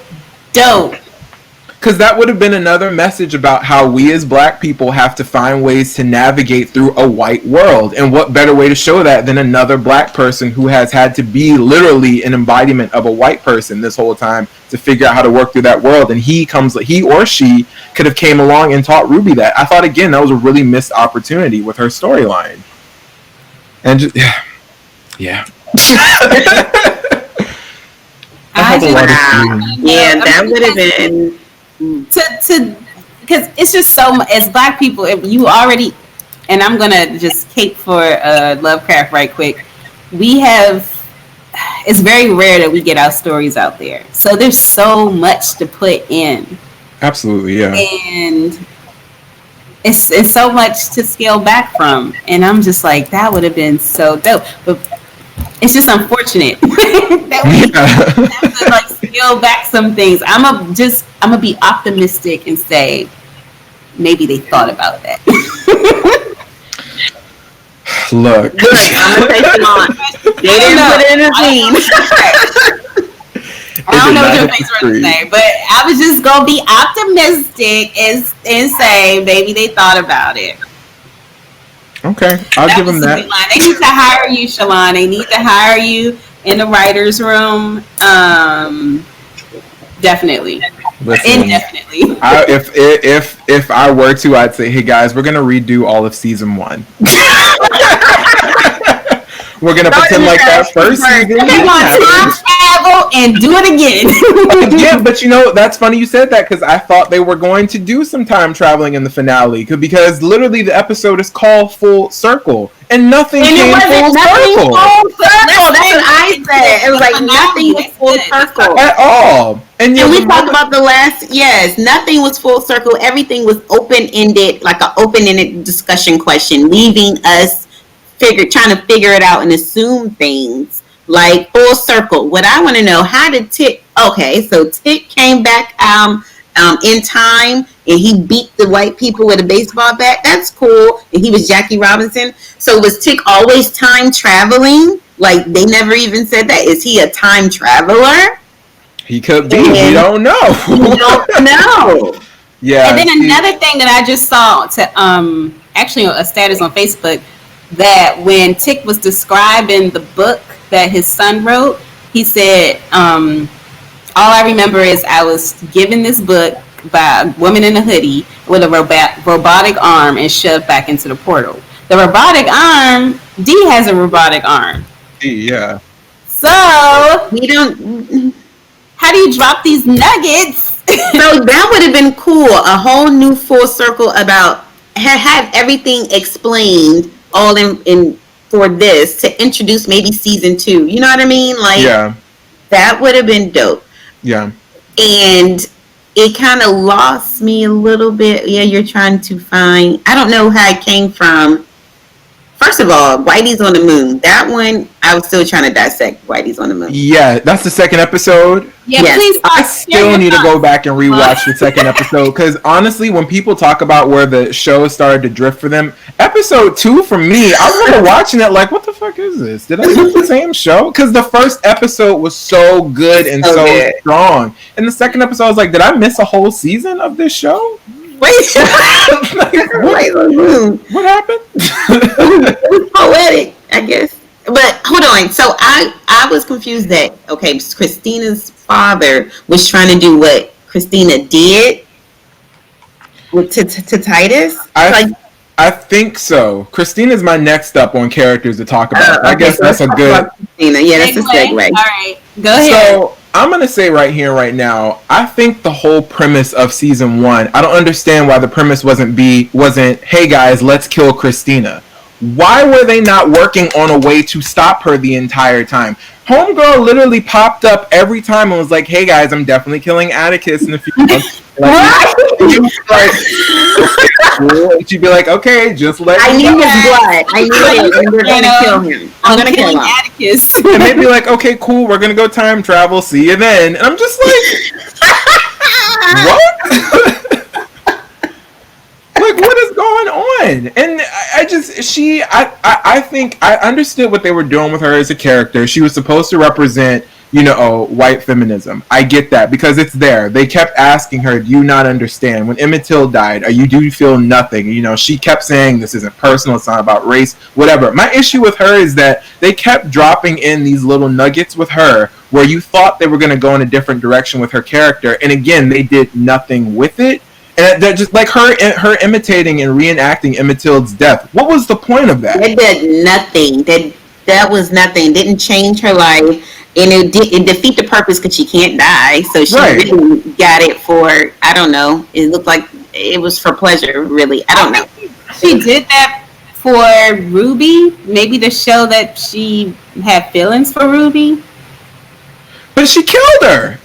Speaker 1: dope.
Speaker 2: Because that would have been another message about how we as black people have to find ways to navigate through a white world. And what better way to show that than another black person who has had to be literally an embodiment of a white person this whole time to figure out how to work through that world. And he or she could have came along and taught Ruby that. I thought, again, that was a really missed opportunity with her storyline. And just, yeah.
Speaker 3: That would have been...
Speaker 1: because it's just so much, as black people, if you already, and I'm gonna just cape for Lovecraft right quick, it's very rare that we get our stories out there, so there's so much to put in.
Speaker 2: Absolutely, yeah.
Speaker 1: And it's so much to scale back from, and I'm just like, that would have been so dope, but it's just unfortunate that we have to like scale back some things. I'm gonna be optimistic and say maybe they thought about that.
Speaker 2: Look,
Speaker 3: I'm gonna say Shalaan. They didn't put it in a scene.
Speaker 1: I don't know what your face was to say, but I was just gonna be optimistic and say maybe they thought about it.
Speaker 2: Okay, I'll give them that.
Speaker 1: They need to hire you, Shalaan. They need to hire you in the writer's room. Definitely.
Speaker 2: Listen,
Speaker 1: indefinitely.
Speaker 2: If I were to, I'd say, hey guys, we're gonna redo all of season 1. We're gonna pretend like that first season.
Speaker 1: We want time travel and do it again.
Speaker 2: Yeah, but that's funny you said that, because I thought they were going to do some time traveling in the finale, because literally the episode is called Full Circle, and nothing came full circle.
Speaker 3: That's what I said. It was like nothing was full circle
Speaker 2: at all. And
Speaker 3: we talked about the last. Yes, nothing was full circle. Everything was open ended, like an open ended discussion question, leaving us trying to figure it out and assume things. Like full circle. What I want to know, how did Tick? Okay, so Tick came back in time, and he beat the white people with a baseball bat. That's cool. And he was Jackie Robinson. So was Tick always time traveling? Like they never even said that. Is he a time traveler?
Speaker 2: He could be. We don't know.
Speaker 3: We don't know.
Speaker 1: Yeah. And then another thing that I just saw actually a status on Facebook, that when Tick was describing the book that his son wrote, he said, all I remember is I was given this book by a woman in a hoodie with a robotic arm and shoved back into the portal. The robotic arm, D has a robotic arm.
Speaker 2: Yeah.
Speaker 1: So
Speaker 3: we don't.
Speaker 1: How do you drop these nuggets?
Speaker 3: So that would have been cool. A whole new full circle about have everything explained all in for this to introduce maybe season 2. You know what I mean? Like,
Speaker 2: yeah,
Speaker 3: that would have been dope.
Speaker 2: Yeah.
Speaker 3: And it kind of lost me a little bit. Yeah, you're trying to find. I don't know how it came from. First of all, Whitey's on the Moon. That one, I was still trying to dissect Whitey's on the Moon.
Speaker 2: Yeah, that's the second episode.
Speaker 1: Yeah, yes. Please.
Speaker 2: I still need to go back and rewatch the second episode, because honestly, when people talk about where the show started to drift for them, episode 2 for me, I remember watching it like, what the fuck is this? Did I see the same show? Because the first episode was so good and so strong. And the second episode, I was like, did I miss a whole season of this show?
Speaker 3: Wait,
Speaker 2: what happened?
Speaker 3: It was poetic, I guess. But hold on. So I was confused that, okay, Christina's father was trying to do what Christina did to Titus?
Speaker 2: I think so. Christina's my next up on characters to talk about. I guess
Speaker 3: so
Speaker 2: that's a good.
Speaker 3: Christina. Yeah, that's a segue.
Speaker 1: All right, go ahead.
Speaker 2: So I'm gonna say right here, right now, I think the whole premise of season 1. I don't understand why the premise wasn't hey guys, let's kill Christina. Why were they not working on a way to stop her the entire time? Homegirl literally popped up every time and was like, hey guys, I'm definitely killing Atticus in a few months. She'd be like, okay, just let
Speaker 3: I need his blood. I need it. And we're going to kill him. I'm going to kill him.
Speaker 1: Atticus.
Speaker 2: And they'd be like, okay, cool, we're going to go time travel. See you then. And I'm just like, what? Like, what is going on? And I think I understood what they were doing with her as a character. She was supposed to represent, white feminism. I get that because it's there. They kept asking her, do you not understand? When Emmett Till died, do you feel nothing? She kept saying this isn't personal, it's not about race, whatever. My issue with her is that they kept dropping in these little nuggets with her where you thought they were going to go in a different direction with her character. And again, they did nothing with it. And they're just like her imitating and reenacting Emmett Till's death. What was the point of that?
Speaker 3: It did nothing. That was nothing. Didn't change her life, and it defeat the purpose because she can't die. So she really got it for, I don't know. It looked like it was for pleasure. Really, I don't know.
Speaker 1: She did that for Ruby, maybe to show that she had feelings for Ruby.
Speaker 2: But she killed her.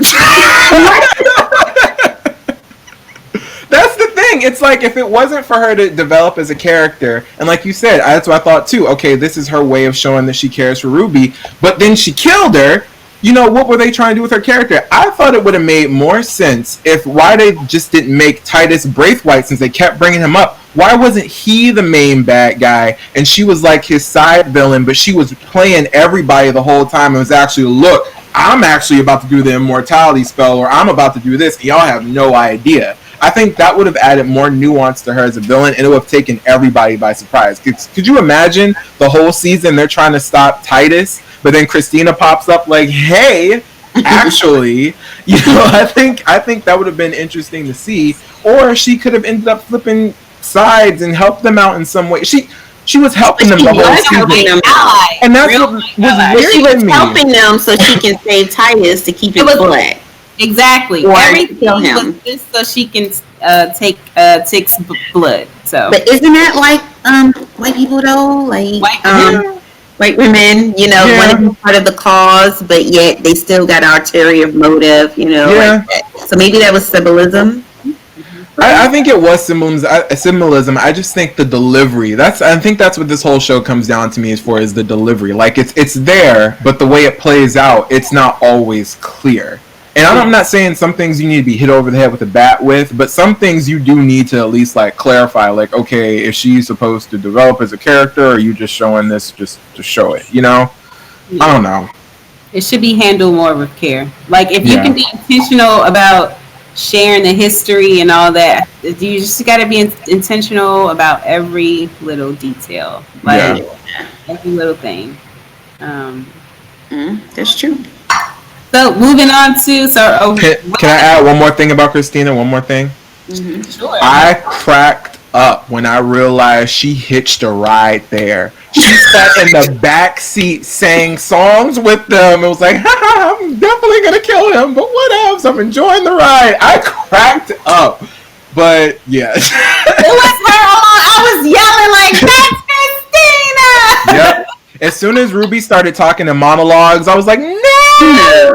Speaker 2: That's the thing. It's like if it wasn't for her to develop as a character, and like you said, that's what I thought too. Okay, this is her way of showing that she cares for Ruby, but then she killed her. What were they trying to do with her character? I thought it would have made more sense why they just didn't make Titus Braithwaite, since they kept bringing him up. Why wasn't he the main bad guy and she was like his side villain, but she was playing everybody the whole time and was actually, look, I'm actually about to do the immortality spell, or I'm about to do this, and y'all have no idea. I think that would have added more nuance to her as a villain, and it would have taken everybody by surprise. Could you imagine the whole season they're trying to stop Titus, but then Christina pops up like, hey, actually, I think that would have been interesting to see. Or she could have ended up flipping sides and helped them out in some way. She was helping them the whole season. And that's what was weird.
Speaker 3: She was helping them so she can save Titus to keep his blood.
Speaker 1: Exactly.
Speaker 3: Or
Speaker 1: everything
Speaker 3: kill him.
Speaker 1: was just so she can take Tick's blood. So,
Speaker 3: but isn't that like white people though? Like white women, want to be part of the cause, but yet they still got ulterior motive, like that. So maybe that was symbolism.
Speaker 2: I think it was symbolism. I just think the delivery. I think that's what this whole show comes down to me is the delivery. Like it's there, but the way it plays out, it's not always clear. And I'm not saying some things you need to be hit over the head with a bat with, but some things you do need to at least like clarify. Like, okay, is she supposed to develop as a character, or are you just showing this just to show it? I don't know.
Speaker 1: It should be handled more with care. Like if you can be intentional about sharing the history and all that, you just got to be intentional about every little detail, like every little thing.
Speaker 3: That's true.
Speaker 1: So moving on to
Speaker 2: can I add one more thing about Christina? One more thing.
Speaker 3: Mm-hmm.
Speaker 1: Sure.
Speaker 2: I cracked up when I realized she hitched a ride there. She sat in the back seat, sang songs with them. It was like, I'm definitely gonna kill him, but what else? I'm enjoying the ride. I cracked up, but yeah.
Speaker 1: It was her. I was yelling like, "That's Christina!"
Speaker 2: Yep. As soon as Ruby started talking in monologues, I was like, no,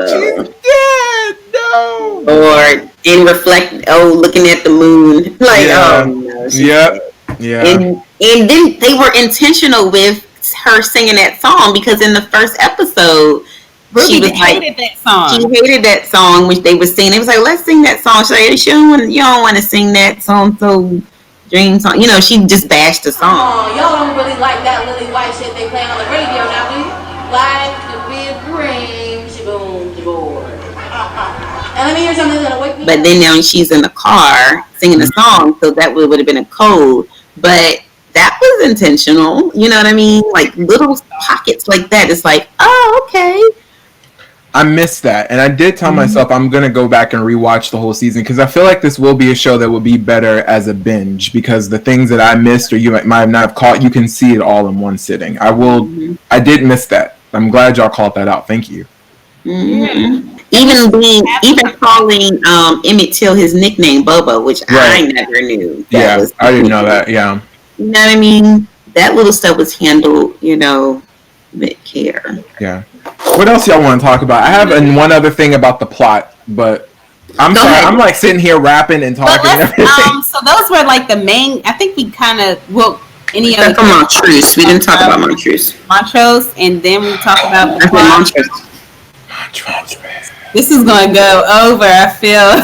Speaker 2: she's dead, no.
Speaker 3: Or looking at the moon, like, no,
Speaker 2: yep, yeah.
Speaker 3: And then they were intentional with her singing that song because in the first episode,
Speaker 1: Ruby hated that song.
Speaker 3: She hated that song which they were singing. It was like, let's sing that song. She's like, you don't want to sing that song, so. Dream song, she just bashed the song.
Speaker 4: Oh, y'all don't really like that Lily White shit they play on the radio now, do you? Like the big dream, shaboom, shaboom. And let me hear something that's gonna wake me up.
Speaker 3: But then now she's in the car singing the song, so that would have been a code. But that was intentional, you know what I mean? Like little pockets like that. It's like, oh, okay.
Speaker 2: I missed that, and I did tell myself I'm gonna go back and rewatch the whole season because I feel like this will be a show that will be better as a binge because the things that I missed or you might not have caught, you can see it all in one sitting. I did miss that. I'm glad y'all called that out. Thank you.
Speaker 3: Mm-hmm. Even calling Emmett Till his nickname Bobo, which I never knew.
Speaker 2: I didn't know that. Yeah,
Speaker 3: you know what I mean. That little stuff was handled, with care.
Speaker 2: Yeah. What else y'all want to talk about? I have one other thing about the plot, but I'm sorry. I'm like sitting here rapping and talking. And everything.
Speaker 1: So those were like the main. I think we kind of any other
Speaker 3: from Montrose. We didn't talk about Montrose.
Speaker 1: Montrose, and then we talk about the plot.
Speaker 2: Montrose.
Speaker 1: This is gonna go over. I feel.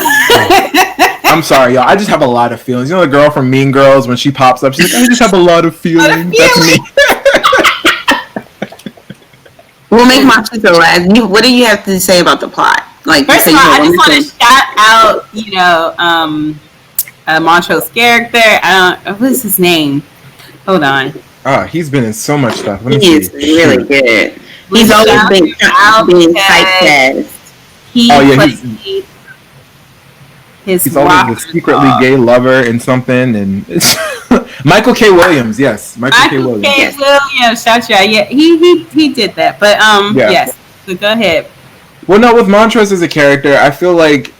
Speaker 2: I'm sorry, y'all. I just have a lot of feelings. You know the girl from Mean Girls when she pops up, she's like, "I just have a lot of feelings." That's me.
Speaker 3: We'll make Montrose laugh. What do you have to say about the plot? Like,
Speaker 1: first of all, I just want to shout out, Montrose's character. What is his name? Hold on.
Speaker 2: He's been in so much stuff.
Speaker 3: He is really good. He's always been typecast.
Speaker 2: He's always the secretly gay lover in something, and it's Michael K. Williams. Yes, Michael K. Williams.
Speaker 1: Shout you out. Yeah, he did that. But yes. So go ahead.
Speaker 2: Well, no, with Montrose as a character, I feel like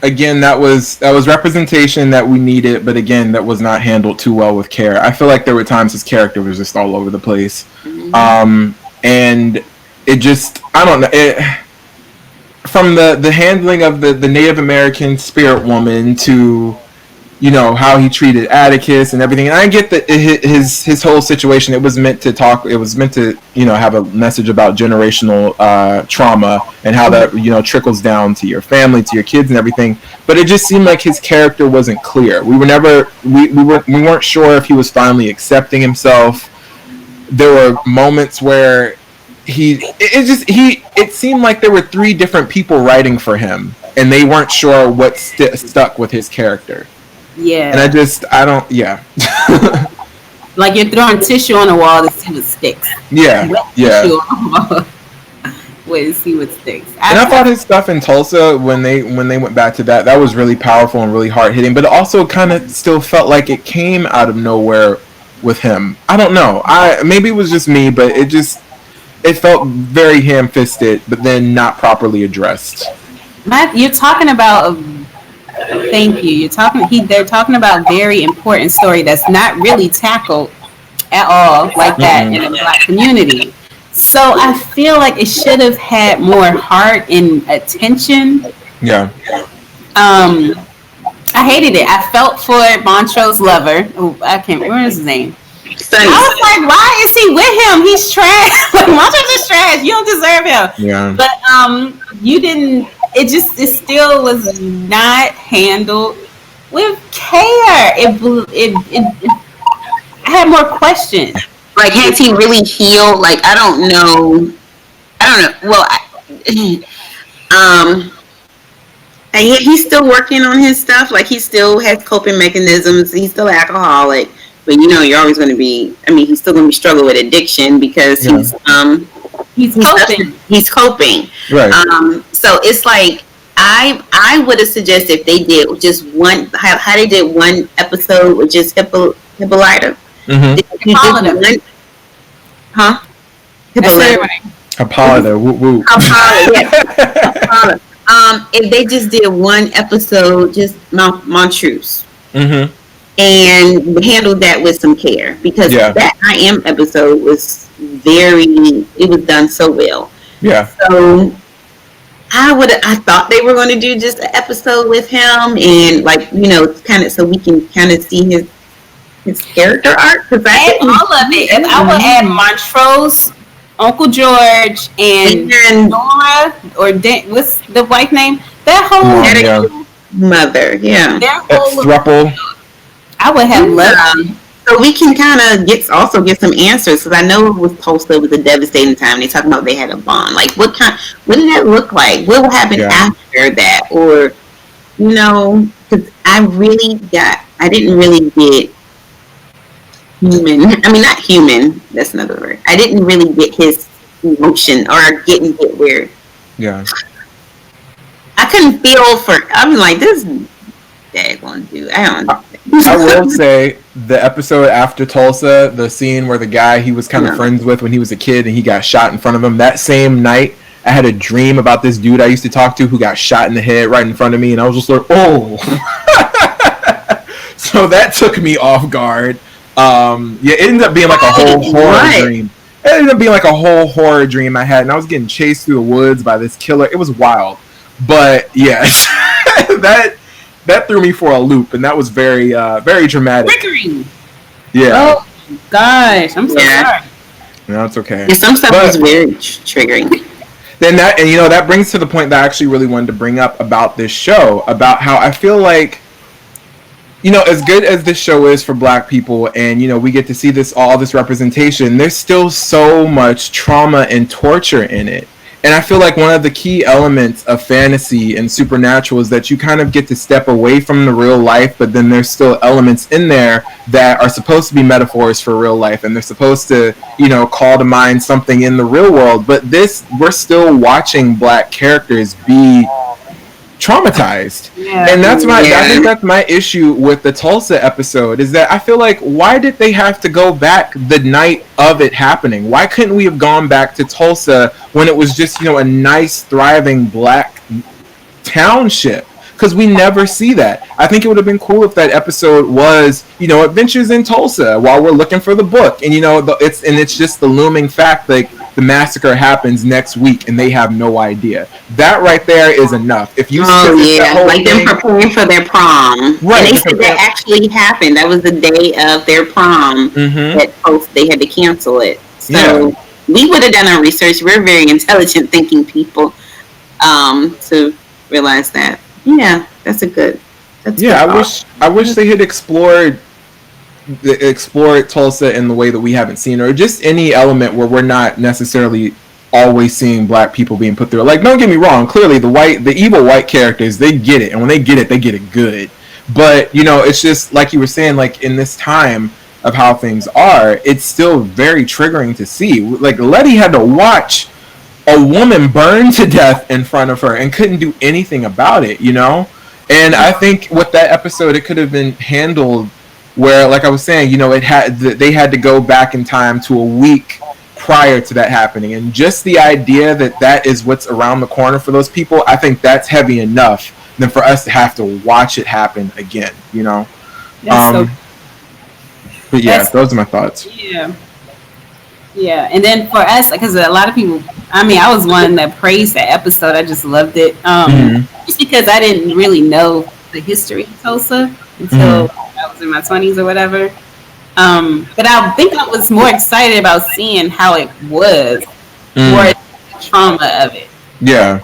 Speaker 2: again that was representation that we needed, but again that was not handled too well with care. I feel like there were times his character was just all over the place, and it just I don't know it. From the handling of the Native American spirit woman to, how he treated Atticus and everything. And I get that his whole situation. It was meant to have a message about generational trauma and how that trickles down to your family, to your kids, and everything. But it just seemed like his character wasn't clear. We weren't sure if he was finally accepting himself. There were moments where it seemed like there were 3 different people writing for him, and they weren't sure what stuck with his character.
Speaker 1: Yeah.
Speaker 2: And I don't.
Speaker 1: Like you're throwing tissue on the wall to see what sticks.
Speaker 2: Yeah.
Speaker 1: Tissue on the wall. Wait to see what sticks.
Speaker 2: And I thought his stuff in Tulsa when they went back to that was really powerful and really hard hitting, but it also kind of still felt like it came out of nowhere with him. I don't know. Maybe it was just me, but it felt very ham-fisted, but then not properly addressed.
Speaker 1: You're talking about. Thank you. They're talking about very important story that's not really tackled at all like that in the Black community. So I feel like it should have had more heart and attention.
Speaker 2: Yeah.
Speaker 1: I hated it. I felt for Montrose's lover. Oh, I can't remember his name. Sunny. I was like, why is he with him? He's trash. Like, Montrose is trash. You don't deserve him.
Speaker 2: Yeah.
Speaker 1: But you didn't. It still was not handled with care. I had more questions.
Speaker 3: Like, has he really healed? Like, I don't know. Well, he's still working on his stuff. Like, he still has coping mechanisms. He's still an alcoholic. But, you're always going to be, he's still going to be struggling with addiction because he's coping. He's coping.
Speaker 2: Right.
Speaker 3: So it's like, I would have suggested if they did just one, how they did one episode with just Hippolyta.
Speaker 2: Mm-hmm. Hippolyta. Woo woo.
Speaker 3: Hippolyta. If they just did one episode, just Montrose.
Speaker 2: Mm-hmm.
Speaker 3: And handled that with some care because that I Am episode was it was done so well.
Speaker 2: Yeah.
Speaker 3: So I thought they were going to do just an episode with him and kind of so we can kind of see his character arc. Because
Speaker 1: I all of it. If I would add Montrose, Uncle George, and Nora what's the wife name? That whole
Speaker 3: mother,
Speaker 1: That whole
Speaker 2: throuple.
Speaker 1: I would have loved it.
Speaker 3: So we can kind of get some answers because I know it was Tulsa was a devastating time. They talking about they had a bond. Like what did that look like? What will happen after that? Or because I didn't really get human. Not human. That's another word. I didn't really get his emotion or didn't get where
Speaker 2: Yeah.
Speaker 3: I couldn't feel for. I'm like, this dad gonna do.
Speaker 2: I will say the episode after Tulsa, the scene where the guy he was kind of friends with when he was a kid and he got shot in front of him. That same night, I had a dream about this dude I used to talk to who got shot in the head right in front of me, and I was just like, oh. So that took me off guard. It ended up being like a whole horror dream. It ended up being like a whole horror dream I had, and I was getting chased through the woods by this killer. It was wild. But yes, that threw me for a loop, and that was very very dramatic.
Speaker 1: Triggering.
Speaker 2: Yeah.
Speaker 1: Oh gosh, I'm so sorry.
Speaker 2: No, it's okay.
Speaker 3: Yeah, some stuff was very triggering.
Speaker 2: Then that brings to the point that I actually really wanted to bring up about this show, about how I feel like, as good as this show is for Black people, and we get to see all this representation, there's still so much trauma and torture in it. And I feel like one of the key elements of fantasy and supernatural is that you kind of get to step away from the real life, but then there's still elements in there that are supposed to be metaphors for real life, and they're supposed to, call to mind something in the real world. But we're still watching Black characters be traumatized. Yeah. And I think that's my issue with the Tulsa episode, is that I feel like, why did they have to go back the night of it happening? Why couldn't we have gone back to Tulsa when it was just, a nice, thriving Black township? Because we never see that. I think it would have been cool if that episode was, adventures in Tulsa while we're looking for the book, and it's just the looming fact, like, the massacre happens next week and they have no idea. That right there is enough. If you
Speaker 3: like them preparing for their prom, right? And they said that actually happened. That was the day of their prom. That they had to cancel it. So we would have done our research. We're very intelligent thinking people, to realize that. Yeah, that's good.
Speaker 2: I wish they had explored Tulsa in the way that we haven't seen, or just any element where we're not necessarily always seeing Black people being put through. Like, don't get me wrong, clearly the evil white characters, they get it, and when they get it good. But it's just like you were saying, like, in this time of how things are, it's still very triggering to see. Like, Letty had to watch a woman burn to death in front of her and couldn't do anything about it, And I think with that episode, it could have been handled where, like I was saying, they had to go back in time to a week prior to that happening, and just the idea that is what's around the corner for those people, I think that's heavy enough than for us to have to watch it happen again. But those are my thoughts.
Speaker 1: Yeah, and then for us, because a lot of people, I was one that praised that episode. I just loved it, just because I didn't really know the history of Tulsa until I was in my 20s or whatever. But I think I was more excited about seeing how it was, more the trauma of it.
Speaker 2: Yeah.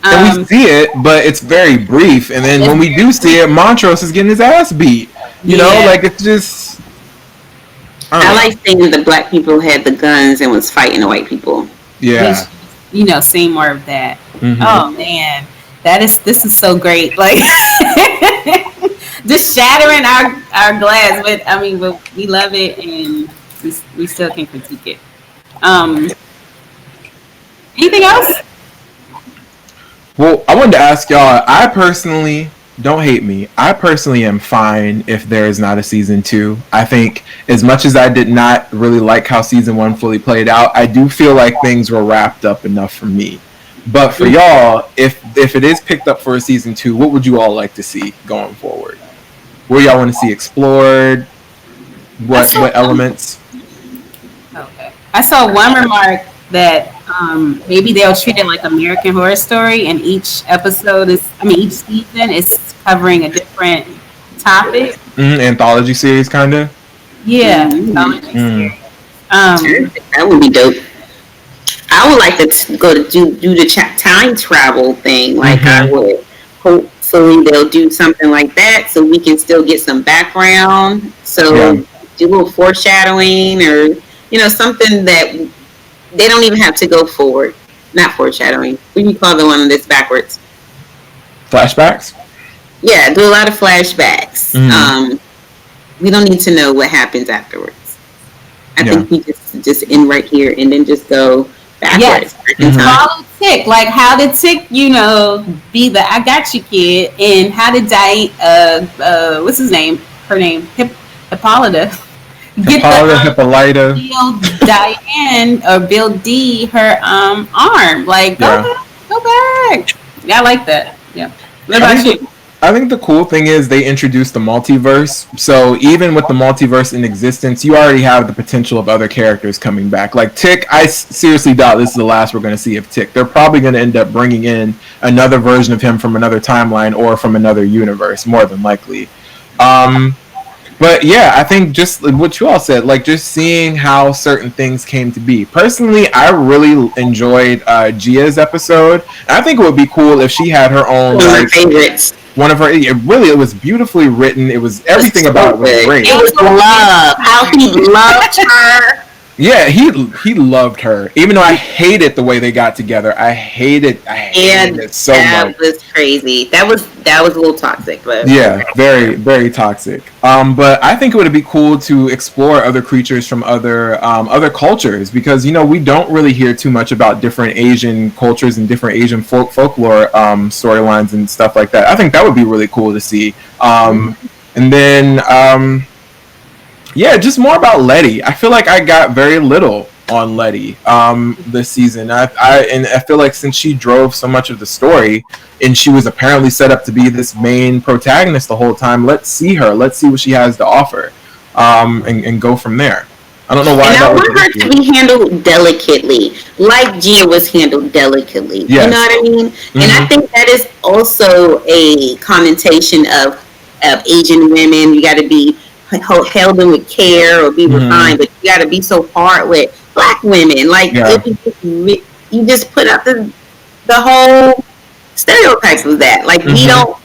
Speaker 2: And we see it, but it's very brief. And then when we do see it, Montrose is getting his ass beat. You know, like, it's just...
Speaker 3: I like seeing the Black people had the guns and was fighting the white people.
Speaker 2: Yeah.
Speaker 1: Seeing more of that. Oh, man. This is so great. Like... just shattering our glass, but we love it, and we still can critique it. Anything else?
Speaker 2: Well, I wanted to ask y'all, I personally, don't hate me, I personally am fine if there is not a season 2. I think as much as I did not really like how season 1 fully played out, I do feel like things were wrapped up enough for me. But for y'all, if it is picked up for a season 2, what would you all like to see going forward? Where y'all want to see explored? What elements?
Speaker 1: Okay. I saw one remark that maybe they'll treat it like American Horror Story, and each season is covering a different topic.
Speaker 2: Anthology series, kind of.
Speaker 1: Yeah, anthology series.
Speaker 3: That would be dope. I would like to go to do the time travel thing. Like I would. Hopefully they'll do something like that so we can still get some background. So do a little foreshadowing, or something that they don't even have to go forward. Not foreshadowing. What do you call the one that's backwards?
Speaker 2: Flashbacks?
Speaker 3: Yeah, do a lot of flashbacks. We don't need to know what happens afterwards. I think we just end right here and then just go backwards.
Speaker 1: Yes. Follow Tick? Like, how did Tick, be the I got you kid, and how did what's his name? Her name, Hippolyta.
Speaker 2: Hippolyta.
Speaker 1: Bill Diane or Bill D her arm. Like, go back. Yeah, I like that. Yeah. What about you?
Speaker 2: I think the cool thing is they introduced the multiverse. So even with the multiverse in existence, you already have the potential of other characters coming back. Like Tick, I seriously doubt this is the last we're going to see of Tick. They're probably going to end up bringing in another version of him from another timeline or from another universe, more than likely. But yeah, I think just what you all said, like just seeing how certain things came to be. Personally, I really enjoyed Gia's episode. And I think it would be cool if she had her own.
Speaker 3: One of my favorites.
Speaker 2: One of her, it was beautifully written. It was everything about it was great.
Speaker 3: It was love. How he loved her.
Speaker 2: Yeah, he loved her. Even though I hated the way they got together, I hated it so much.
Speaker 3: That was crazy. That was a little toxic, but
Speaker 2: yeah, very very toxic. But I think it would be cool to explore other creatures from other cultures because we don't really hear too much about different Asian cultures and different Asian folklore storylines and stuff like that. I think that would be really cool to see. And then. Yeah, just more about Letty. I feel like I got very little on Letty this season. I feel like since she drove so much of the story and she was apparently set up to be this main protagonist the whole time, let's see her. Let's see what she has to offer and go from there. I don't know why.
Speaker 3: And I want her to be handled delicately, like Gia was handled delicately. Yes. You know what I mean? Mm-hmm. And I think that is also a connotation of Asian women. You got to be held in with care or be refined, but you got to be so hard with Black women. Like you just put up the whole stereotypes of that. Like we don't.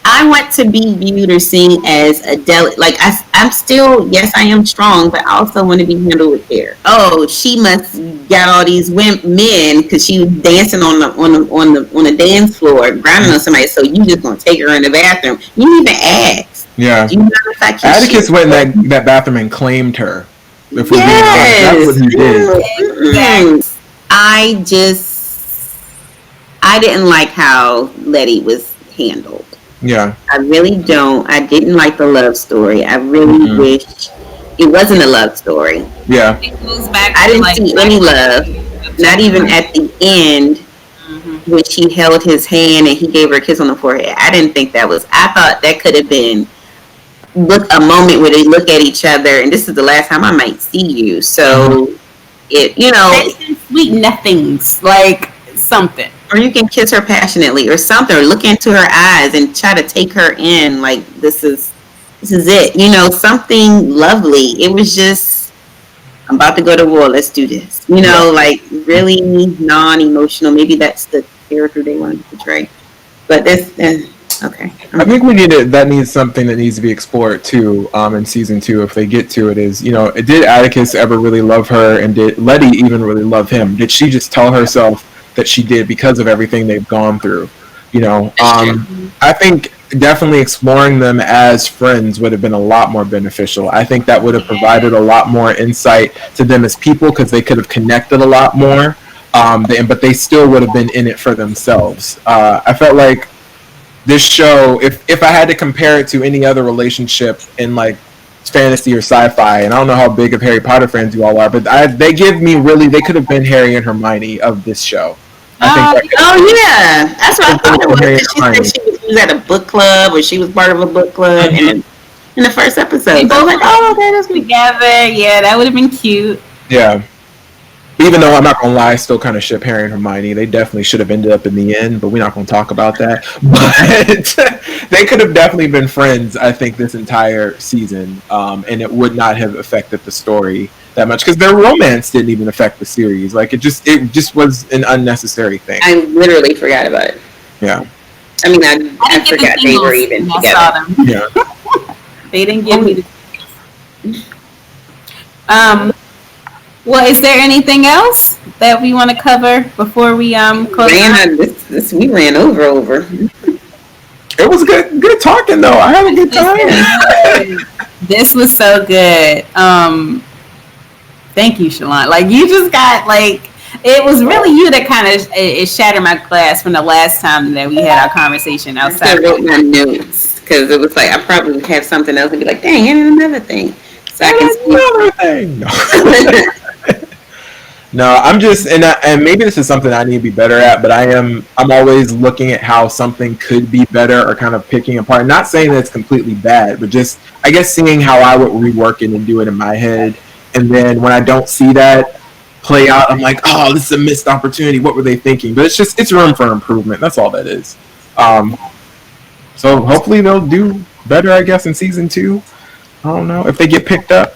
Speaker 3: I want to be viewed or seen as a like I'm still, yes, I am strong, but I also want to be handled with care. Oh, she must got all these men because she was dancing on the dance floor, grinding on somebody. So you just gonna take her in the bathroom? You didn't even ask.
Speaker 2: Yeah. Atticus went in that bathroom and claimed her. If we're being honest, that's what he did.
Speaker 3: Yes. I didn't like how Letty was handled.
Speaker 2: Yeah.
Speaker 3: I really don't. I didn't like the love story. I really wish it wasn't a love story.
Speaker 2: Yeah.
Speaker 1: It goes back
Speaker 3: I didn't see any love. Not even at the end when she held his hand and he gave her a kiss on the forehead. I didn't think that was. I thought that could have been a moment where they look at each other and this is the last time I might see you. So
Speaker 1: sweet nothings, like something.
Speaker 3: Or you can kiss her passionately or something, or look into her eyes and try to take her in like this is it. Something lovely. It was just, I'm about to go to war, let's do this. Like really non-emotional. Maybe that's the character they wanted to portray. But this okay.
Speaker 2: I think that needs something that needs to be explored too in season 2 if they get to it is, did Atticus ever really love her and did Letty even really love him? Did she just tell herself that she did because of everything they've gone through? I think definitely exploring them as friends would have been a lot more beneficial. I think that would have provided a lot more insight to them as people because they could have connected a lot more, but they still would have been in it for themselves. I felt like this show, if I had to compare it to any other relationship in like fantasy or sci-fi, and I don't know how big of Harry Potter fans you all are, but they give me they could have been Harry and Hermione of this show.
Speaker 3: Yeah, that's what I thought it was. She was at a book club, or she was part of a book club in the first episode.
Speaker 1: They both like, let's be together. Yeah, that would have been cute.
Speaker 2: Yeah. Even though I'm not gonna lie, I still kind of ship Harry and Hermione. They definitely should have ended up in the end, but we're not gonna talk about that. But they could have definitely been friends, I think, this entire season, and it would not have affected the story that much because their romance didn't even affect the series. Like it just was an unnecessary thing.
Speaker 3: I literally forgot about it.
Speaker 2: Yeah.
Speaker 3: I mean, I forgot they were even together.
Speaker 2: Yeah.
Speaker 1: They didn't give me the. Well, is there anything else that we want to cover before we close?
Speaker 3: We ran over.
Speaker 2: It was good talking though. I had a good time.
Speaker 1: This was so good. Thank you, Shalaan. Like you just got like It was really you that kind of it shattered my glass from the last time that we had our conversation
Speaker 3: I
Speaker 1: outside.
Speaker 3: still wrote my notes because it was like I probably would have something else and be like, dang, and another thing. So I can see
Speaker 2: Another thing. No. No, I'm just and maybe this is something I need to be better at, but I'm always looking at how something could be better or kind of picking apart. Not saying that it's completely bad, but just I guess seeing how I would rework it and do it in my head, and then when I don't see that play out, I'm like, oh, this is a missed opportunity. What were they thinking? But it's room for improvement. That's all that is. So hopefully they'll do better, I guess, in season 2. I don't know if they get picked up.